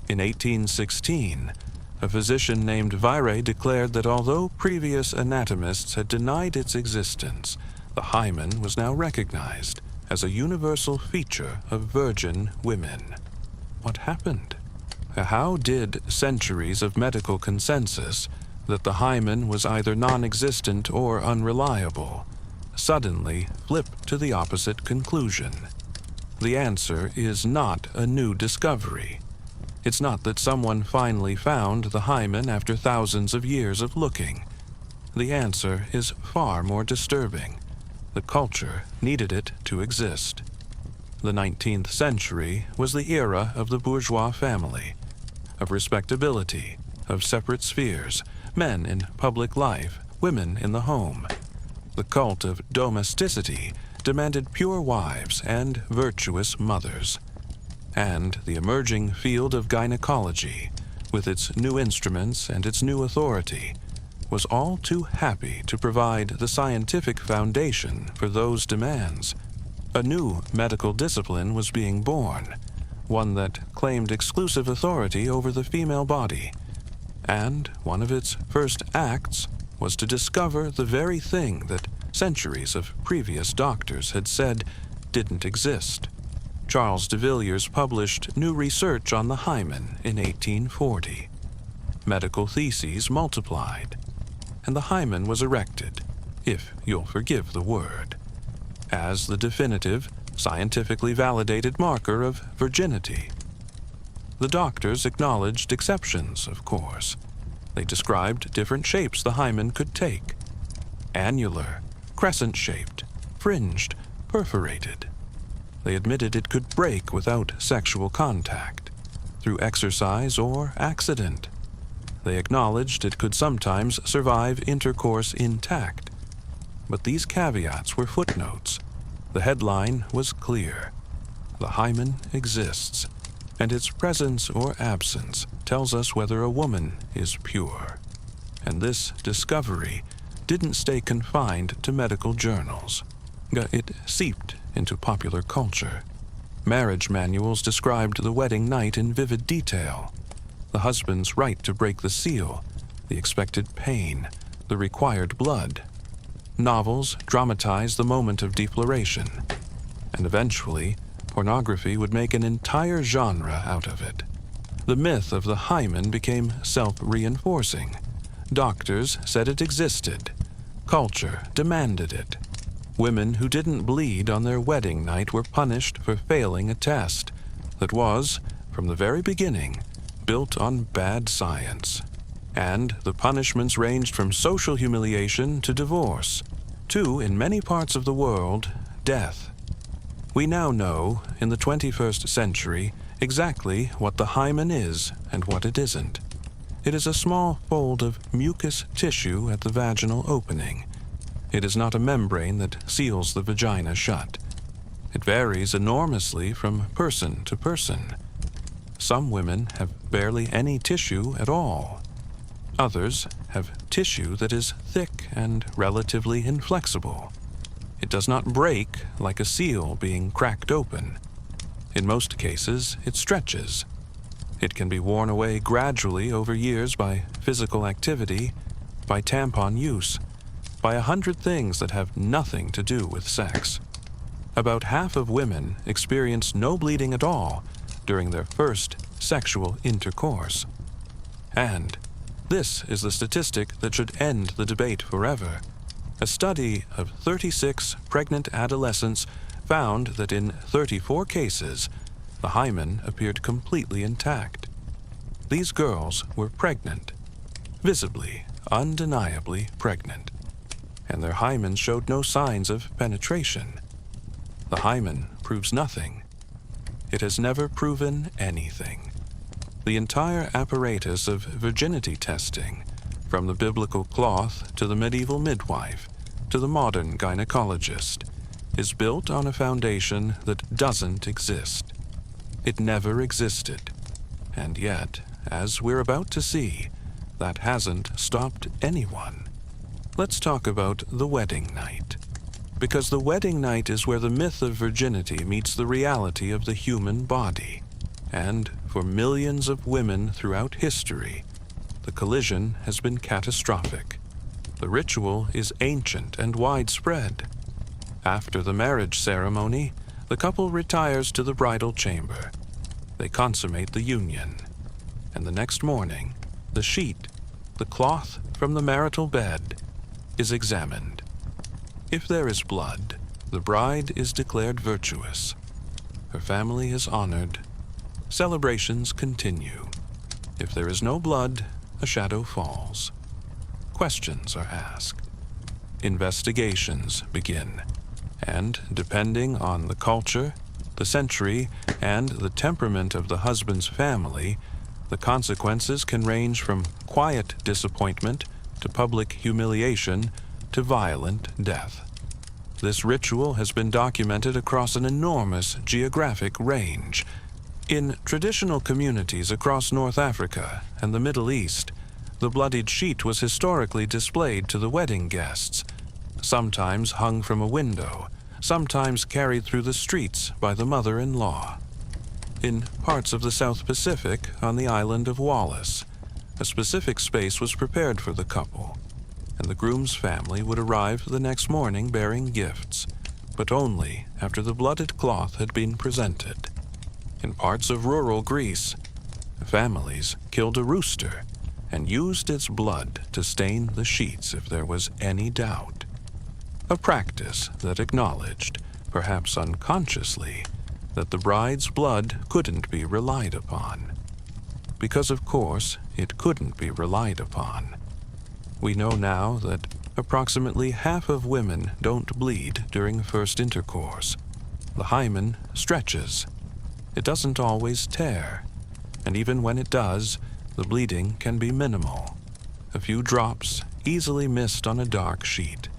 In 1816, a physician named Vire declared that although previous anatomists had denied its existence, the hymen was now recognized as a universal feature of virgin women. What happened? How did centuries of medical consensus that the hymen was either non-existent or unreliable suddenly flip to the opposite conclusion? The answer is not a new discovery. It's not that someone finally found the hymen after thousands of years of looking. The answer is far more disturbing. The culture needed it to exist. The 19th century was the era of the bourgeois family, of respectability, of separate spheres, men in public life, women in the home. The cult of domesticity demanded pure wives and virtuous mothers. And the emerging field of gynecology, with its new instruments and its new authority, was all too happy to provide the scientific foundation for those demands. A new medical discipline was being born, one that claimed exclusive authority over the female body. And one of its first acts was to discover the very thing that centuries of previous doctors had said didn't exist. Charles de Villiers published new research on the hymen in 1840. Medical theses multiplied, and the hymen was erected, if you'll forgive the word, as the definitive, scientifically validated marker of virginity. The doctors acknowledged exceptions, of course. They described different shapes the hymen could take: annular, crescent-shaped, fringed, perforated. They admitted it could break without sexual contact, through exercise or accident. They acknowledged it could sometimes survive intercourse intact. But these caveats were footnotes. The headline was clear. The hymen exists, and its presence or absence tells us whether a woman is pure. And this discovery didn't stay confined to medical journals. It seeped into popular culture. Marriage manuals described the wedding night in vivid detail: the husband's right to break the seal, the expected pain, the required blood. Novels dramatized the moment of defloration, and eventually, pornography would make an entire genre out of it. The myth of the hymen became self-reinforcing. Doctors said it existed. Culture demanded it. Women who didn't bleed on their wedding night were punished for failing a test that was, from the very beginning, built on bad science. And the punishments ranged from social humiliation to divorce, to, in many parts of the world, death. We now know, in the 21st century, exactly what the hymen is and what it isn't. It is a small fold of mucous tissue at the vaginal opening. It is not a membrane that seals the vagina shut. It varies enormously from person to person. Some women have barely any tissue at all. Others have tissue that is thick and relatively inflexible. It does not break like a seal being cracked open. In most cases, it stretches. It can be worn away gradually over years by physical activity, by tampon use, by 100 things that have nothing to do with sex. About half of women experience no bleeding at all during their first sexual intercourse. And this is the statistic that should end the debate forever. A study of 36 pregnant adolescents found that in 34 cases, the hymen appeared completely intact. These girls were pregnant, visibly, undeniably pregnant, and their hymens showed no signs of penetration. The hymen proves nothing. It has never proven anything. The entire apparatus of virginity testing, from the biblical cloth to the medieval midwife to the modern gynecologist, is built on a foundation that doesn't exist. It never existed. And yet, as we're about to see, that hasn't stopped anyone. Let's talk about the wedding night. Because the wedding night is where the myth of virginity meets the reality of the human body. And for millions of women throughout history, the collision has been catastrophic. The ritual is ancient and widespread. After the marriage ceremony, the couple retires to the bridal chamber. They consummate the union. And the next morning, the sheet, the cloth from the marital bed, is examined. If there is blood, the bride is declared virtuous. Her family is honored. Celebrations continue. If there is no blood, a shadow falls. Questions are asked. Investigations begin. And depending on the culture, the century, and the temperament of the husband's family, the consequences can range from quiet disappointment to public humiliation to violent death. This ritual has been documented across an enormous geographic range. In traditional communities across North Africa and the Middle East, the bloodied sheet was historically displayed to the wedding guests, sometimes hung from a window, sometimes carried through the streets by the mother-in-law. In parts of the South Pacific, on the island of Wallis, a specific space was prepared for the couple, and the groom's family would arrive the next morning bearing gifts, but only after the blooded cloth had been presented. In parts of rural Greece, families killed a rooster and used its blood to stain the sheets if there was any doubt. A practice that acknowledged, perhaps unconsciously, that the bride's blood couldn't be relied upon. Because, of course, it couldn't be relied upon. We know now that approximately half of women don't bleed during first intercourse. The hymen stretches. It doesn't always tear, and even when it does, the bleeding can be minimal. A few drops easily missed on a dark sheet.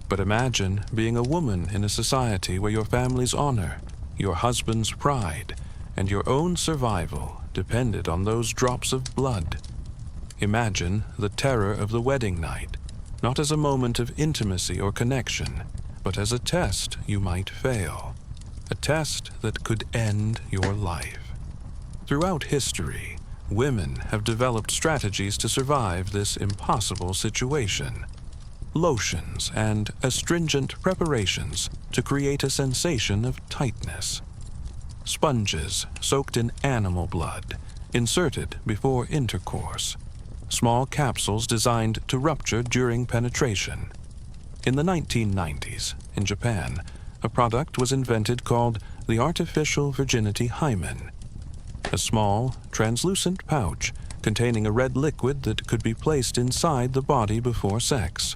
But imagine being a woman in a society where your family's honor, your husband's pride, and your own survival depended on those drops of blood. Imagine the terror of the wedding night, not as a moment of intimacy or connection, but as a test you might fail, a test that could end your life. Throughout history, women have developed strategies to survive this impossible situation. Lotions and astringent preparations to create a sensation of tightness. Sponges soaked in animal blood, inserted before intercourse. Small capsules designed to rupture during penetration. In the 1990s, in Japan, a product was invented called the artificial virginity hymen. A small, translucent pouch containing a red liquid that could be placed inside the body before sex.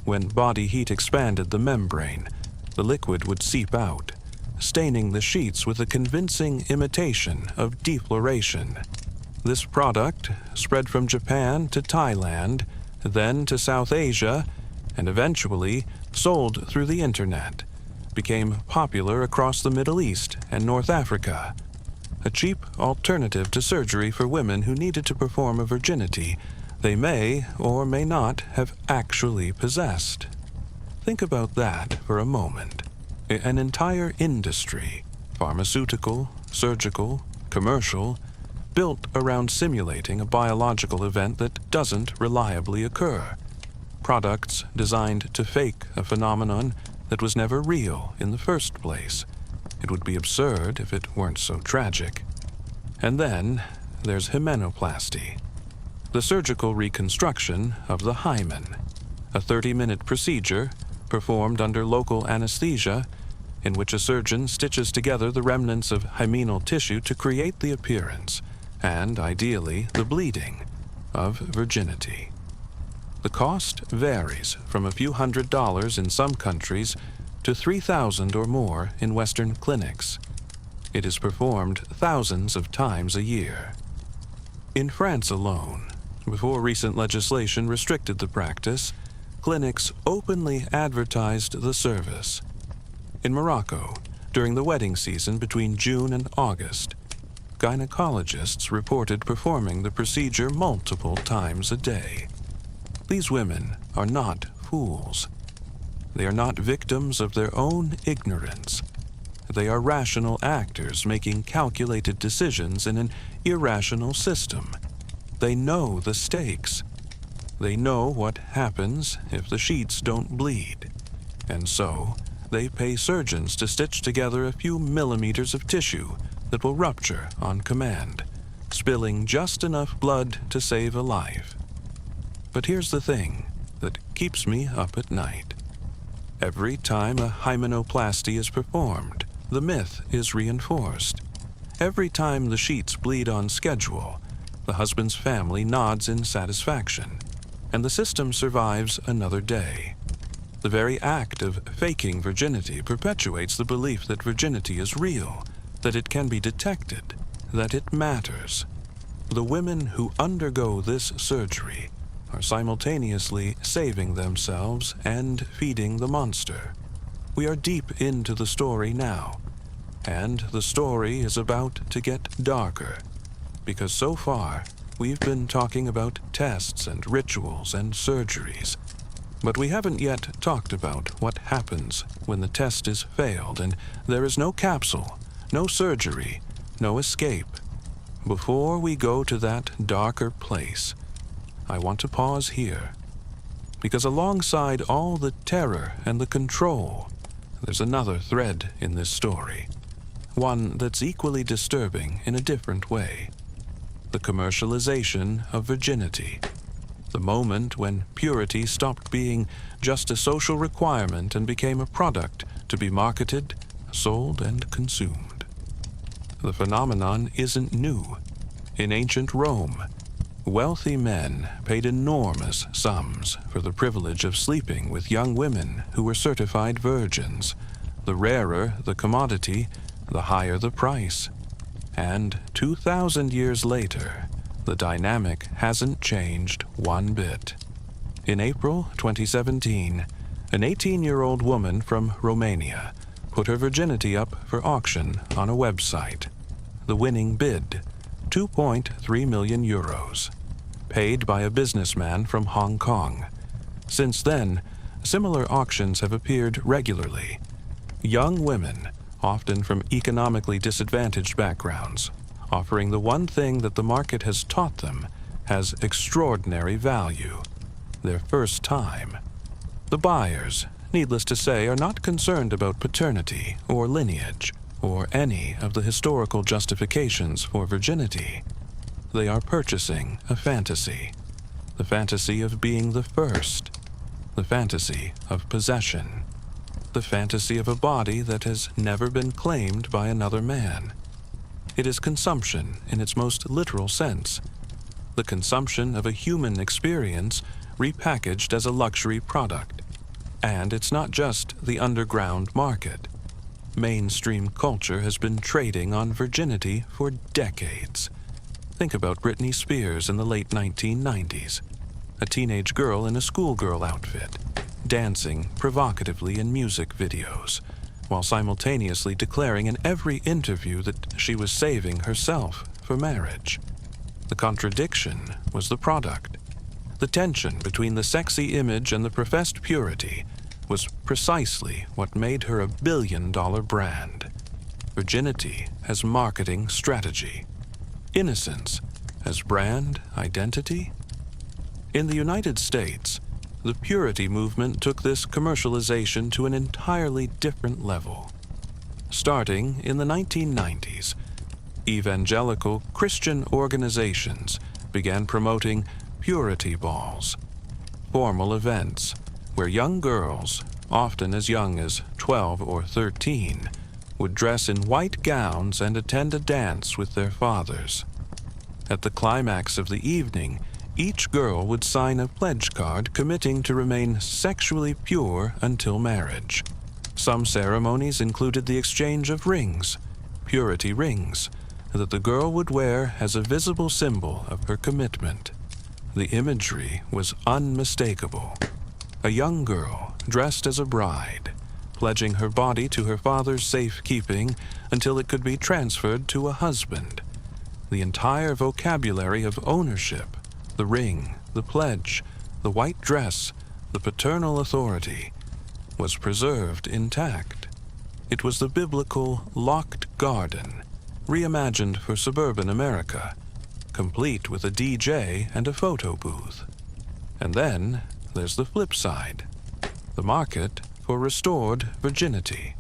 When body heat expanded the membrane, the liquid would seep out, staining the sheets with a convincing imitation of defloration. This product spread from Japan to Thailand, then to South Asia, and eventually sold through the internet, became popular across the Middle East and North Africa. A cheap alternative to surgery for women who needed to perform a virginity they may or may not have actually possessed. Think about that for a moment. An entire industry, pharmaceutical, surgical, commercial, built around simulating a biological event that doesn't reliably occur. Products designed to fake a phenomenon that was never real in the first place. It would be absurd if it weren't so tragic. And then there's hymenoplasty, the surgical reconstruction of the hymen, a 30-minute procedure performed under local anesthesia in which a surgeon stitches together the remnants of hymenal tissue to create the appearance, and ideally the bleeding, of virginity. The cost varies from a few $100s in some countries to to 3,000 or more in Western clinics. It is performed thousands of times a year. In France alone, before recent legislation restricted the practice, clinics openly advertised the service. In Morocco, during the wedding season between June and August, gynecologists reported performing the procedure multiple times a day. These women are not fools. They are not victims of their own ignorance. They are rational actors making calculated decisions in an irrational system. They know the stakes. They know what happens if the sheets don't bleed. And so, they pay surgeons to stitch together a few millimeters of tissue that will rupture on command, spilling just enough blood to save a life. But here's the thing that keeps me up at night. Every time a hymenoplasty is performed, the myth is reinforced. Every time the sheets bleed on schedule, the husband's family nods in satisfaction, and the system survives another day. The very act of faking virginity perpetuates the belief that virginity is real, that it can be detected, that it matters. The women who undergo this surgery are simultaneously saving themselves and feeding the monster. We are deep into the story now, and the story is about to get darker, because so far we've been talking about tests and rituals and surgeries, but we haven't yet talked about what happens when the test is failed and there is no capsule, no surgery, no escape. Before we go to that darker place, I want to pause here, because alongside all the terror and the control, there's another thread in this story, one that's equally disturbing in a different way: the commercialization of virginity, the moment when purity stopped being just a social requirement and became a product to be marketed, sold, and consumed. The phenomenon isn't new. In ancient Rome, wealthy men paid enormous sums for the privilege of sleeping with young women who were certified virgins. The rarer the commodity, the higher the price. And 2,000 years later, the dynamic hasn't changed one bit. In April 2017, an 18-year-old woman from Romania put her virginity up for auction on a website. The winning bid, 2.3 million euros, paid by a businessman from Hong Kong. Since then, similar auctions have appeared regularly. Young women, often from economically disadvantaged backgrounds, offering the one thing that the market has taught them has extraordinary value: their first time. The buyers, needless to say, are not concerned about paternity or lineage or any of the historical justifications for virginity. They are purchasing a fantasy, the fantasy of being the first, the fantasy of possession, the fantasy of a body that has never been claimed by another man. It is consumption in its most literal sense, the consumption of a human experience repackaged as a luxury product. And it's not just the underground market. Mainstream culture has been trading on virginity for decades. Think about Britney Spears in the late 1990s, a teenage girl in a schoolgirl outfit, dancing provocatively in music videos, while simultaneously declaring in every interview that she was saving herself for marriage. The contradiction was the product. The tension between the sexy image and the professed purity was precisely what made her a billion-dollar brand. Virginity as marketing strategy. Innocence as brand identity. In the United States, the purity movement took this commercialization to an entirely different level. Starting in the 1990s, evangelical Christian organizations began promoting purity balls, formal events where young girls, often as young as 12 or 13, would dress in white gowns and attend a dance with their fathers. At the climax of the evening, each girl would sign a pledge card committing to remain sexually pure until marriage. Some ceremonies included the exchange of rings, purity rings, that the girl would wear as a visible symbol of her commitment. The imagery was unmistakable. A young girl dressed as a bride, pledging her body to her father's safekeeping until it could be transferred to a husband. The entire vocabulary of ownership, the ring, the pledge, the white dress, the paternal authority, was preserved intact. It was the biblical locked garden, reimagined for suburban America, complete with a DJ and a photo booth. And then there's the flip side, the market for restored virginity,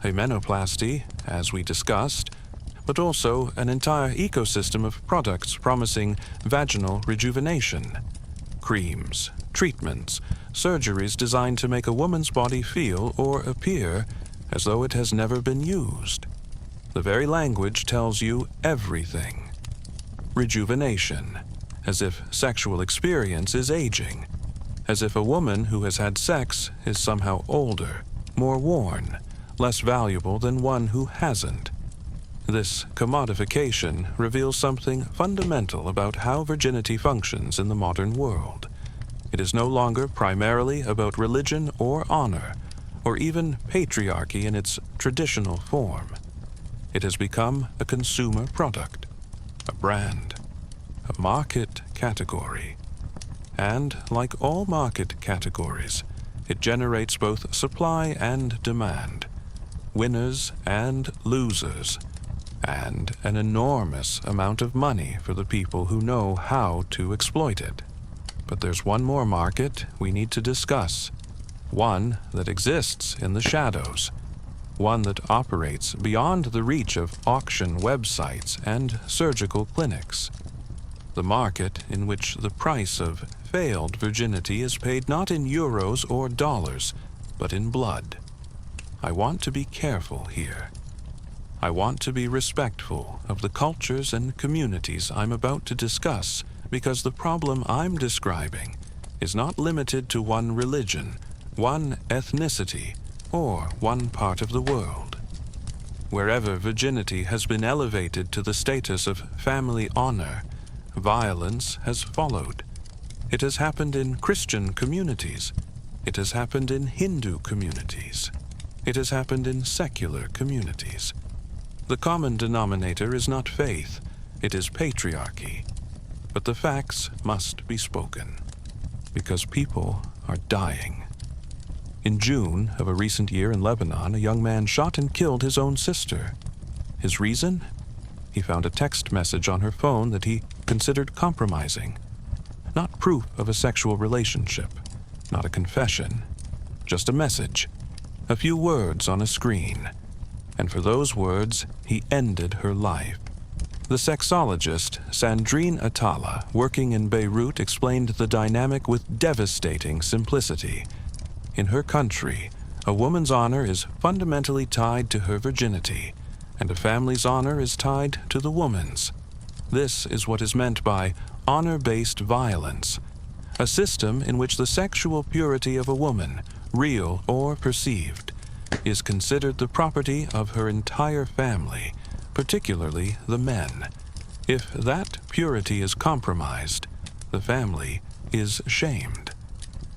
hymenoplasty, as we discussed, but also an entire ecosystem of products promising vaginal rejuvenation, creams, treatments, surgeries designed to make a woman's body feel or appear as though it has never been used. The very language tells you everything. Rejuvenation, as if sexual experience is aging, as if a woman who has had sex is somehow older, more worn, less valuable than one who hasn't. This commodification reveals something fundamental about how virginity functions in the modern world. It is no longer primarily about religion or honor, or even patriarchy in its traditional form. It has become a consumer product, a brand, a market category. And, like all market categories, it generates both supply and demand, winners and losers, and an enormous amount of money for the people who know how to exploit it. But there's one more market we need to discuss, one that exists in the shadows, one that operates beyond the reach of auction websites and surgical clinics. The market in which the price of failed virginity is paid not in euros or dollars, but in blood. I want to be careful here. I want to be respectful of the cultures and communities I'm about to discuss, because the problem I'm describing is not limited to one religion, one ethnicity, or one part of the world. Wherever virginity has been elevated to the status of family honor, violence has followed. It has happened in Christian communities. It has happened in Hindu communities. It has happened in secular communities. The common denominator is not faith, it is patriarchy. But the facts must be spoken, because people are dying. In June of a recent year in Lebanon, a young man shot and killed his own sister. His reason? He found a text message on her phone that he considered compromising. Not proof of a sexual relationship, not a confession, just a message, a few words on a screen. And for those words, he ended her life. The sexologist Sandrine Atala, working in Beirut, explained the dynamic with devastating simplicity. In her country, a woman's honor is fundamentally tied to her virginity, and a family's honor is tied to the woman's. This is what is meant by honor-based violence, a system in which the sexual purity of a woman, real or perceived, is considered the property of her entire family, particularly the men. If that purity is compromised, the family is shamed.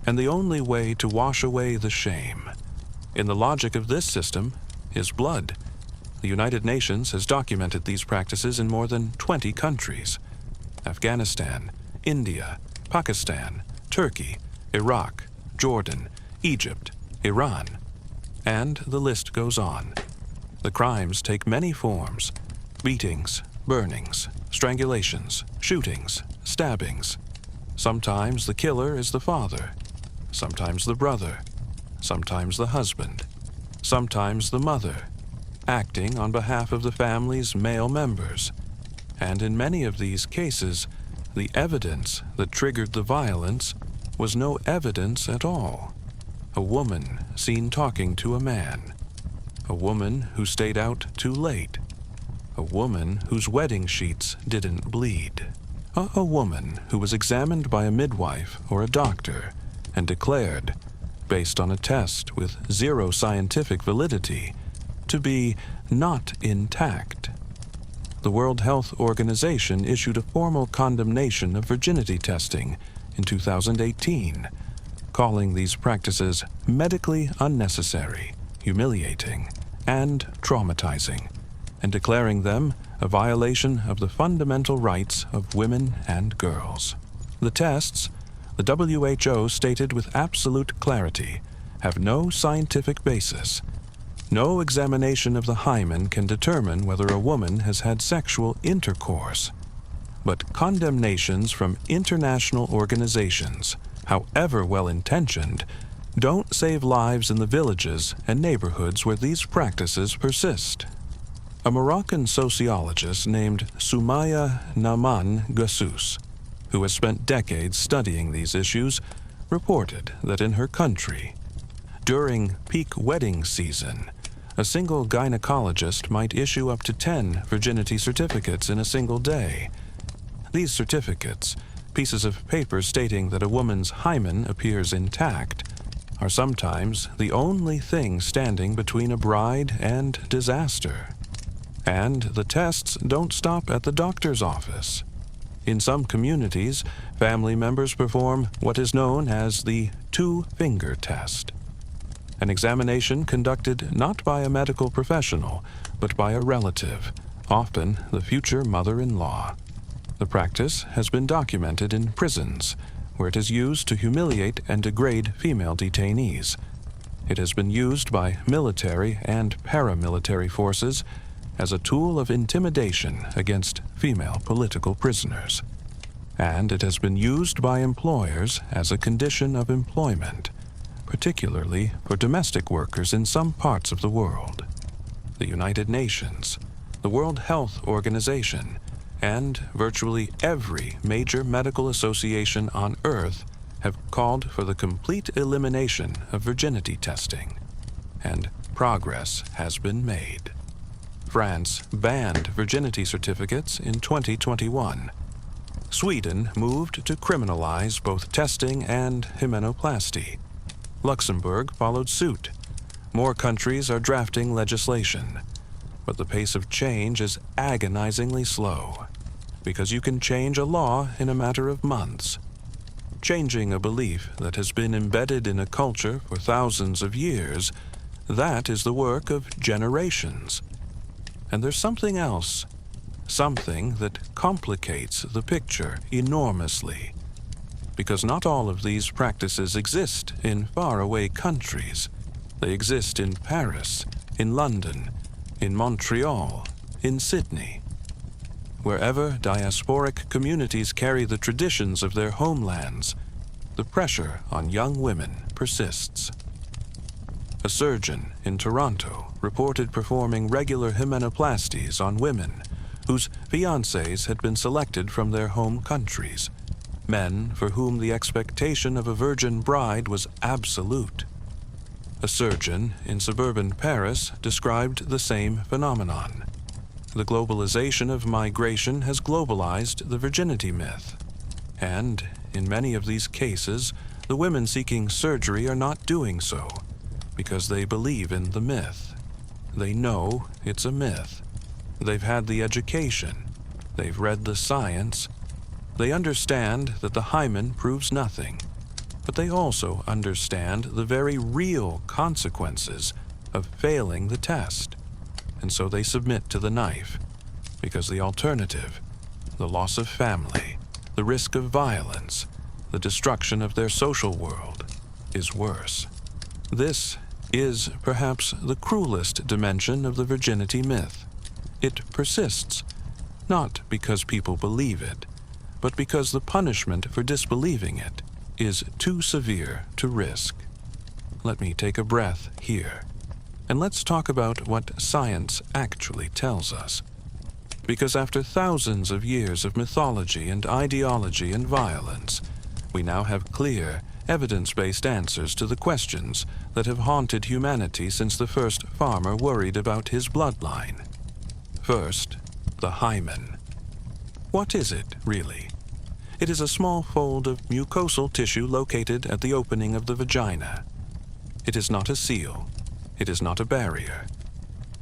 And the only way to wash away the shame, in the logic of this system, is blood. The United Nations has documented these practices in more than 20 countries: Afghanistan, India, Pakistan, Turkey, Iraq, Jordan, Egypt, Iran. And the list goes on. The crimes take many forms: beatings, burnings, strangulations, shootings, stabbings. Sometimes the killer is the father, sometimes the brother, sometimes the husband, sometimes the mother, acting on behalf of the family's male members. And in many of these cases, the evidence that triggered the violence was no evidence at all. A woman seen talking to a man. A woman who stayed out too late. A woman whose wedding sheets didn't bleed. A woman who was examined by a midwife or a doctor and declared, based on a test with zero scientific validity, to be not intact. The World Health Organization issued a formal condemnation of virginity testing in 2018, calling these practices medically unnecessary, humiliating, and traumatizing, and declaring them a violation of the fundamental rights of women and girls. The tests, the WHO stated with absolute clarity, have no scientific basis. No examination of the hymen can determine whether a woman has had sexual intercourse. But condemnations from international organizations, however well-intentioned, don't save lives in the villages and neighborhoods where these practices persist. A Moroccan sociologist named Soumaya Naman Gassous, who has spent decades studying these issues, reported that in her country, during peak wedding season, a single gynecologist might issue up to 10 virginity certificates in a single day. These certificates, pieces of paper stating that a woman's hymen appears intact, are sometimes the only thing standing between a bride and disaster. And the tests don't stop at the doctor's office. In some communities, family members perform what is known as the two-finger test, an examination conducted not by a medical professional, but by a relative, often the future mother-in-law. The practice has been documented in prisons, where it is used to humiliate and degrade female detainees. It has been used by military and paramilitary forces as a tool of intimidation against female political prisoners. And it has been used by employers as a condition of employment, particularly for domestic workers in some parts of the world. The United Nations, the World Health Organization, and virtually every major medical association on Earth have called for the complete elimination of virginity testing, and progress has been made. France banned virginity certificates in 2021. Sweden moved to criminalize both testing and hymenoplasty. Luxembourg followed suit. More countries are drafting legislation. But the pace of change is agonizingly slow, because you can change a law in a matter of months. Changing a belief that has been embedded in a culture for thousands of years, that is the work of generations. And there's something else, something that complicates the picture enormously. Because not all of these practices exist in faraway countries. They exist in Paris, in London, in Montreal, in Sydney. Wherever diasporic communities carry the traditions of their homelands, the pressure on young women persists. A surgeon in Toronto reported performing regular hymenoplasties on women whose fiancés had been selected from their home countries, men for whom the expectation of a virgin bride was absolute. A surgeon in suburban Paris described the same phenomenon. The globalization of migration has globalized the virginity myth, and in many of these cases, the women seeking surgery are not doing so because they believe in the myth. They know it's a myth. They've had the education. They've read the science. They understand that the hymen proves nothing, but they also understand the very real consequences of failing the test. And so they submit to the knife, because the alternative, the loss of family, the risk of violence, the destruction of their social world, is worse. This is perhaps the cruelest dimension of the virginity myth. It persists, not because people believe it, but because the punishment for disbelieving it is too severe to risk. Let me take a breath here, and let's talk about what science actually tells us. Because after thousands of years of mythology and ideology and violence, we now have clear, evidence-based answers to the questions that have haunted humanity since the first farmer worried about his bloodline. First, the hymen. What is it, really? It is a small fold of mucosal tissue located at the opening of the vagina. It is not a seal. It is not a barrier.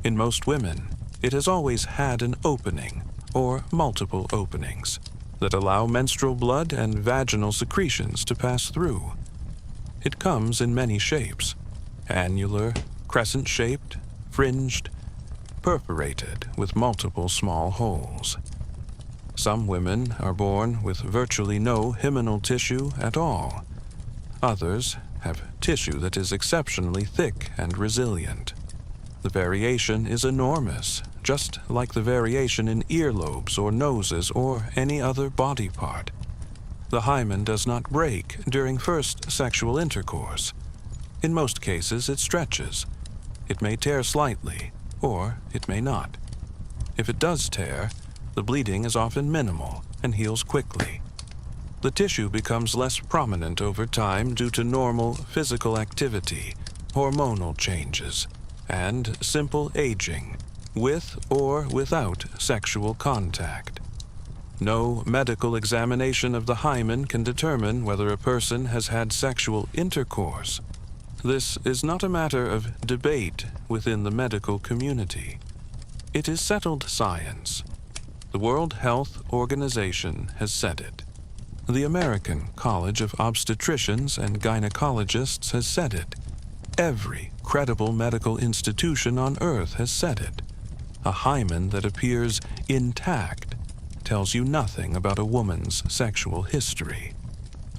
In most women, it has always had an opening, or multiple openings, that allow menstrual blood and vaginal secretions to pass through. It comes in many shapes: annular, crescent-shaped, fringed, perforated with multiple small holes. Some women are born with virtually no hymenal tissue at all. Others have tissue that is exceptionally thick and resilient. The variation is enormous, just like the variation in earlobes or noses or any other body part. The hymen does not break during first sexual intercourse. In most cases, it stretches. It may tear slightly, or it may not. If it does tear, the bleeding is often minimal and heals quickly. The tissue becomes less prominent over time due to normal physical activity, hormonal changes, and simple aging, with or without sexual contact. No medical examination of the hymen can determine whether a person has had sexual intercourse. This is not a matter of debate within the medical community. It is settled science. The World Health Organization has said it. The American College of Obstetricians and Gynecologists has said it. Every credible medical institution on Earth has said it. A hymen that appears intact tells you nothing about a woman's sexual history.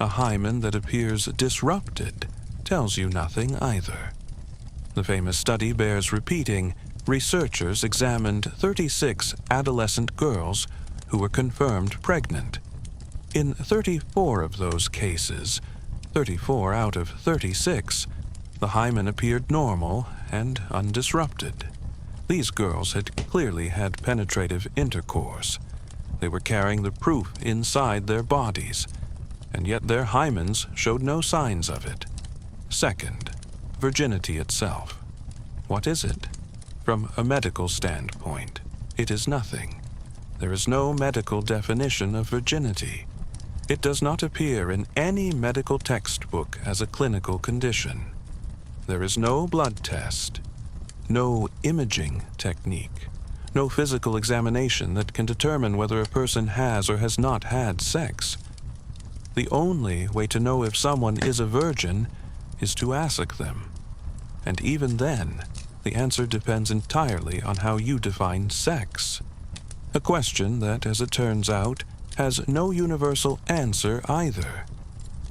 A hymen that appears disrupted tells you nothing either. The famous study bears repeating. Researchers examined 36 adolescent girls who were confirmed pregnant. In 34 of those cases, 34 out of 36, the hymen appeared normal and undisrupted. These girls had clearly had penetrative intercourse. They were carrying the proof inside their bodies, and yet their hymens showed no signs of it. Second, virginity itself. What is it? From a medical standpoint, it is nothing. There is no medical definition of virginity. It does not appear in any medical textbook as a clinical condition. There is no blood test, no imaging technique, no physical examination that can determine whether a person has or has not had sex. The only way to know if someone is a virgin is to ask them. And even then, the answer depends entirely on how you define sex. A question that, as it turns out, has no universal answer either.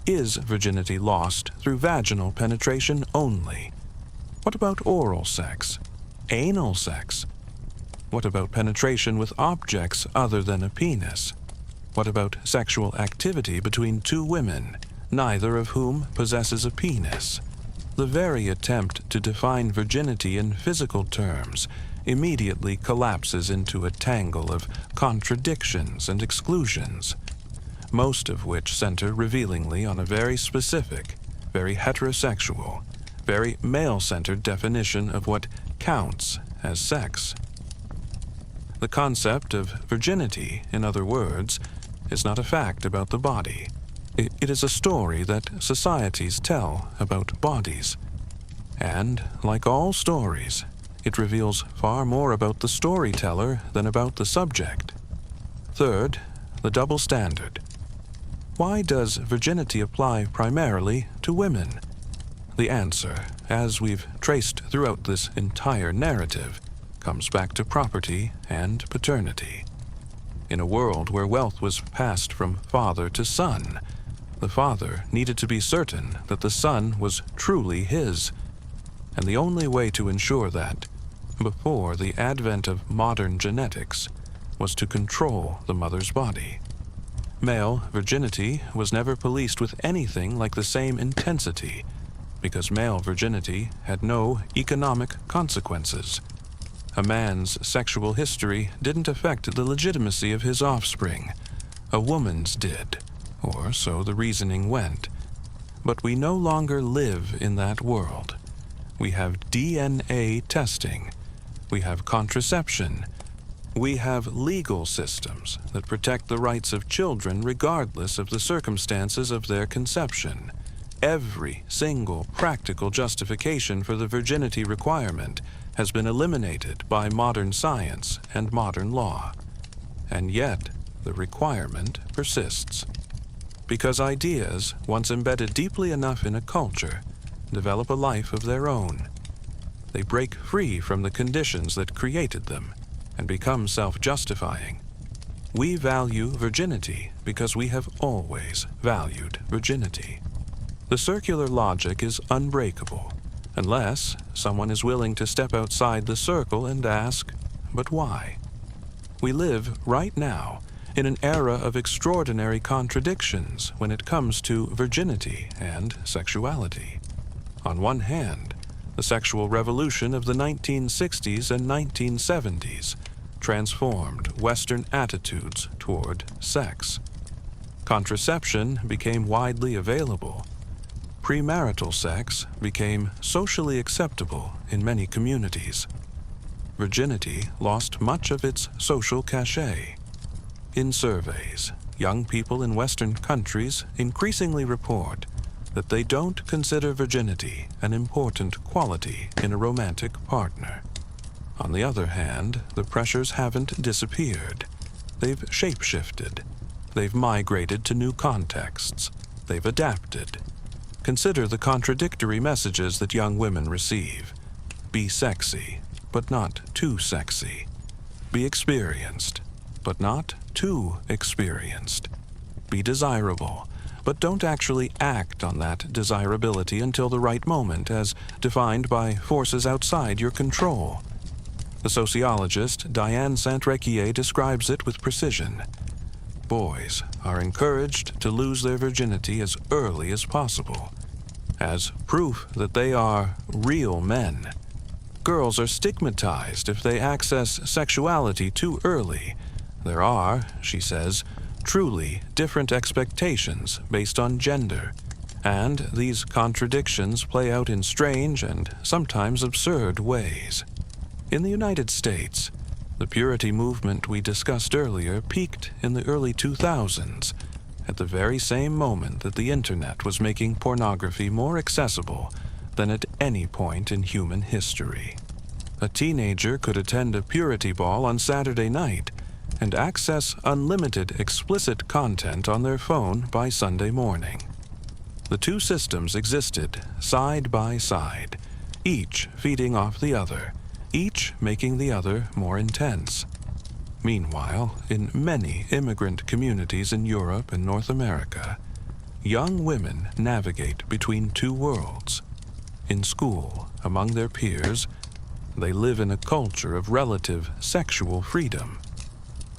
Is virginity lost through vaginal penetration only? What about oral sex? Anal sex? What about penetration with objects other than a penis? What about sexual activity between two women, neither of whom possesses a penis? The very attempt to define virginity in physical terms immediately collapses into a tangle of contradictions and exclusions, most of which center revealingly on a very specific, very heterosexual, very male-centered definition of what counts as sex. The concept of virginity, in other words, is not a fact about the body. It is a story that societies tell about bodies. And, like all stories, it reveals far more about the storyteller than about the subject. Third, the double standard. Why does virginity apply primarily to women? The answer, as we've traced throughout this entire narrative, comes back to property and paternity. In a world where wealth was passed from father to son, the father needed to be certain that the son was truly his, and the only way to ensure that, before the advent of modern genetics, was to control the mother's body. Male virginity was never policed with anything like the same intensity, because male virginity had no economic consequences. A man's sexual history didn't affect the legitimacy of his offspring. A woman's did, or so the reasoning went. But we no longer live in that world. We have DNA testing. We have contraception. We have legal systems that protect the rights of children regardless of the circumstances of their conception. every single practical justification for the virginity requirement has been eliminated by modern science and modern law. And yet, the requirement persists. Because ideas, once embedded deeply enough in a culture, develop a life of their own. They break free from the conditions that created them and become self-justifying. We value virginity because we have always valued virginity. The circular logic is unbreakable, unless someone is willing to step outside the circle and ask, but why? We live right now in an era of extraordinary contradictions when it comes to virginity and sexuality. On one hand, the sexual revolution of the 1960s and 1970s transformed Western attitudes toward sex. Contraception became widely available. Premarital sex became socially acceptable in many communities. Virginity lost much of its social cachet. In surveys, young people in Western countries increasingly report that they don't consider virginity an important quality in a romantic partner. On the other hand, the pressures haven't disappeared. They've shape-shifted. They've migrated to new contexts. They've adapted. Consider the contradictory messages that young women receive. Be sexy, but not too sexy. Be experienced, but not too experienced. Be desirable, but don't actually act on that desirability until the right moment, as defined by forces outside your control. The sociologist Diane Saint-Requier describes it with precision. Boys are encouraged to lose their virginity as early as possible, as proof that they are real men. Girls are stigmatized if they access sexuality too early. There are, she says, truly different expectations based on gender, and these contradictions play out in strange and sometimes absurd ways. In the United States, the purity movement we discussed earlier peaked in the early 2000s, at the very same moment that the internet was making pornography more accessible than at any point in human history. A teenager could attend a purity ball on Saturday night and access unlimited explicit content on their phone by Sunday morning. The two systems existed side by side, each feeding off the other, each making the other more intense. Meanwhile, in many immigrant communities in Europe and North America, young women navigate between two worlds. In school, among their peers, they live in a culture of relative sexual freedom.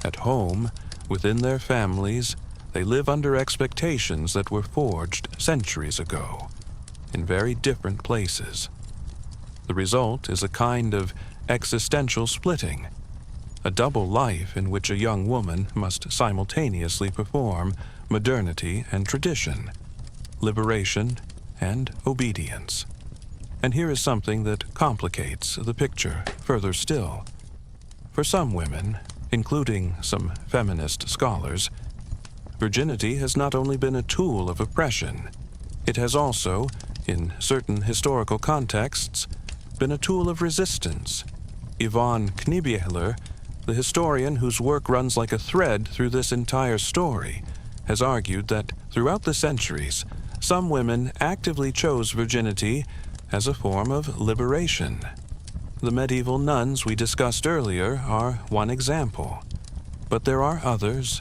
At home, within their families, they live under expectations that were forged centuries ago, in very different places. The result is a kind of existential splitting, a double life in which a young woman must simultaneously perform modernity and tradition, liberation and obedience. And here is something that complicates the picture further still. For some women, including some feminist scholars, virginity has not only been a tool of oppression, it has also, in certain historical contexts, been a tool of resistance. Yvonne Kniebühler, the historian whose work runs like a thread through this entire story, has argued that throughout the centuries, some women actively chose virginity as a form of liberation. The medieval nuns we discussed earlier are one example, but there are others.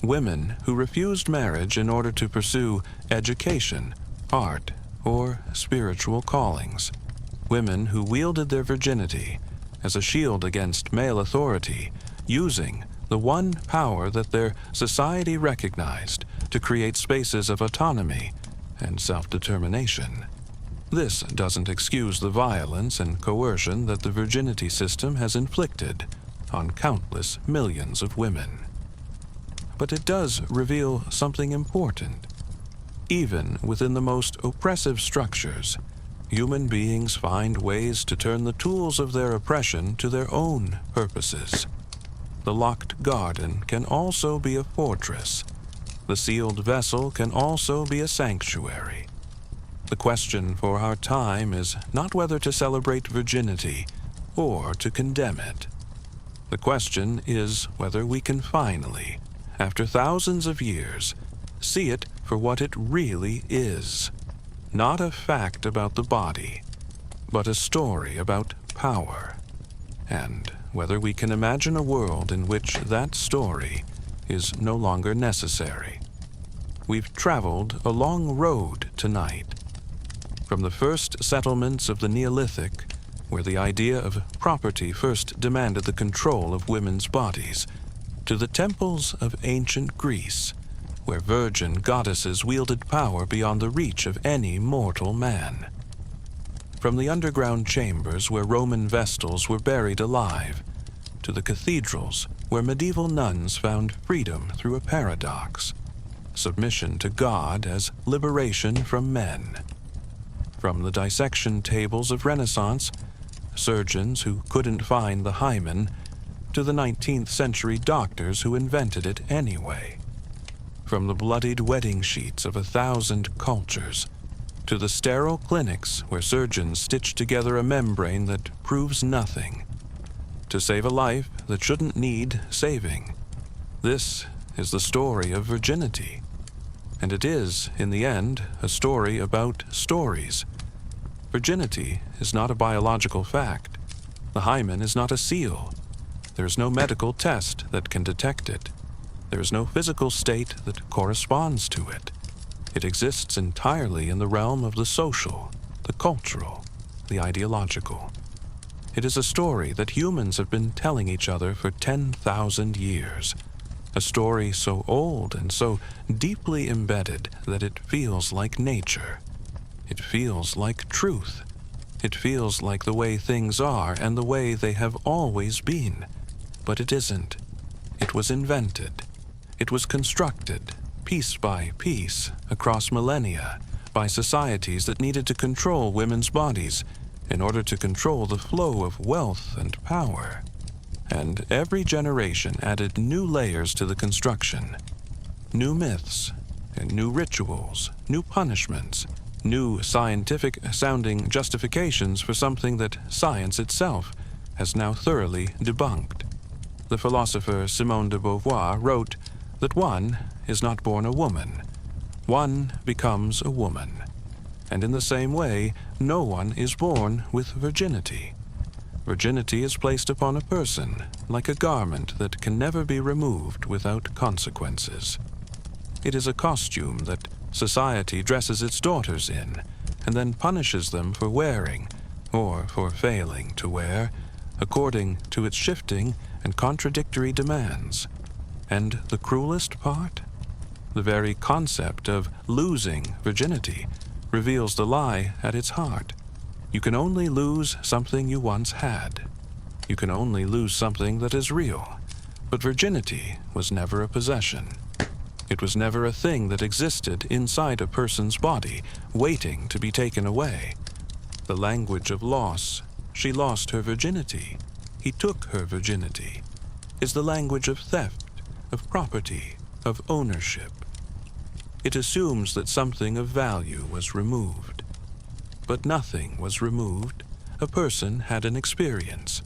Women who refused marriage in order to pursue education, art, or spiritual callings. Women who wielded their virginity as a shield against male authority, using the one power that their society recognized to create spaces of autonomy and self-determination. This doesn't excuse the violence and coercion that the virginity system has inflicted on countless millions of women. But it does reveal something important. Even within the most oppressive structures, human beings find ways to turn the tools of their oppression to their own purposes. The locked garden can also be a fortress. The sealed vessel can also be a sanctuary. The question for our time is not whether to celebrate virginity or to condemn it. The question is whether we can finally, after thousands of years, see it for what it really is. Not a fact about the body, but a story about power. And whether we can imagine a world in which that story is no longer necessary. We've traveled a long road tonight. From the first settlements of the Neolithic, where the idea of property first demanded the control of women's bodies, to the temples of ancient Greece, where virgin goddesses wielded power beyond the reach of any mortal man. From the underground chambers where Roman vestals were buried alive, to the cathedrals where medieval nuns found freedom through a paradox, submission to God as liberation from men. From the dissection tables of Renaissance, surgeons who couldn't find the hymen, to the 19th century doctors who invented it anyway. From the bloodied wedding sheets of 1,000 cultures, to the sterile clinics where surgeons stitch together a membrane that proves nothing, to save a life that shouldn't need saving. This is the story of virginity, and it is, in the end, a story about stories. Virginity is not a biological fact. The hymen is not a seal. There is no medical test that can detect it. There is no physical state that corresponds to it. It exists entirely in the realm of the social, the cultural, the ideological. It is a story that humans have been telling each other for 10,000 years. A story so old and so deeply embedded that it feels like nature. It feels like truth. It feels like the way things are and the way they have always been. But it isn't. It was invented. It was constructed, piece by piece, across millennia, by societies that needed to control women's bodies in order to control the flow of wealth and power. And every generation added new layers to the construction. New myths, and new rituals, new punishments, new scientific-sounding justifications for something that science itself has now thoroughly debunked. The philosopher Simone de Beauvoir wrote that one is not born a woman. One becomes a woman. And in the same way, no one is born with virginity. Virginity is placed upon a person, like a garment that can never be removed without consequences. It is a costume that society dresses its daughters in, and then punishes them for wearing, or for failing to wear, according to its shifting and contradictory demands. And the cruelest part? The very concept of losing virginity reveals the lie at its heart. You can only lose something you once had. You can only lose something that is real. But virginity was never a possession. It was never a thing that existed inside a person's body, waiting to be taken away. The language of loss, she lost her virginity, he took her virginity, is the language of theft, of property, of ownership. It assumes that something of value was removed. But nothing was removed. A person had an experience.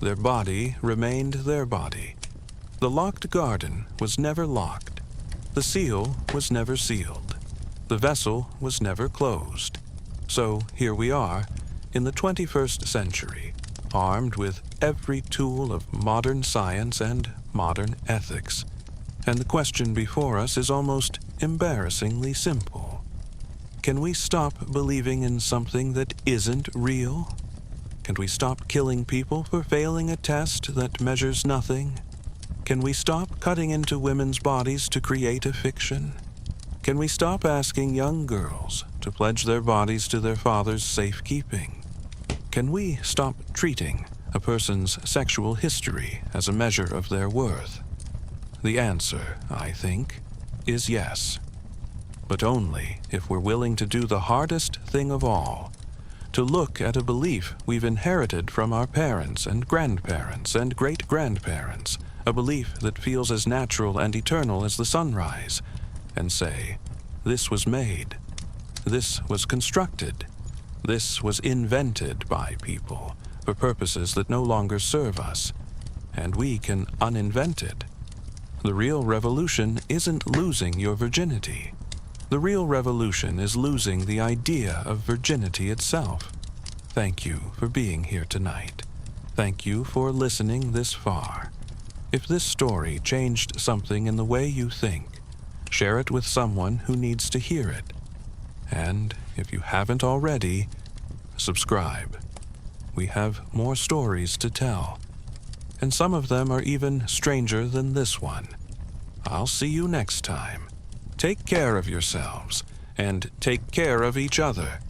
Their body remained their body. The locked garden was never locked. The seal was never sealed. The vessel was never closed. So here we are, in the 21st century, armed with every tool of modern science and modern ethics. And the question before us is almost embarrassingly simple. Can we stop believing in something that isn't real? Can we stop killing people for failing a test that measures nothing? Can we stop cutting into women's bodies to create a fiction? Can we stop asking young girls to pledge their bodies to their father's safekeeping? Can we stop treating a person's sexual history as a measure of their worth? The answer, I think, is yes. But only if we're willing to do the hardest thing of all, to look at a belief we've inherited from our parents and grandparents and great-grandparents, a belief that feels as natural and eternal as the sunrise, and say, this was made. This was constructed. This was invented by people for purposes that no longer serve us, and we can uninvent it. The real revolution isn't losing your virginity. The real revolution is losing the idea of virginity itself. Thank you for being here tonight. Thank you for listening this far. If this story changed something in the way you think, share it with someone who needs to hear it. And if you haven't already, subscribe. We have more stories to tell, and some of them are even stranger than this one. I'll see you next time. Take care of yourselves, and take care of each other.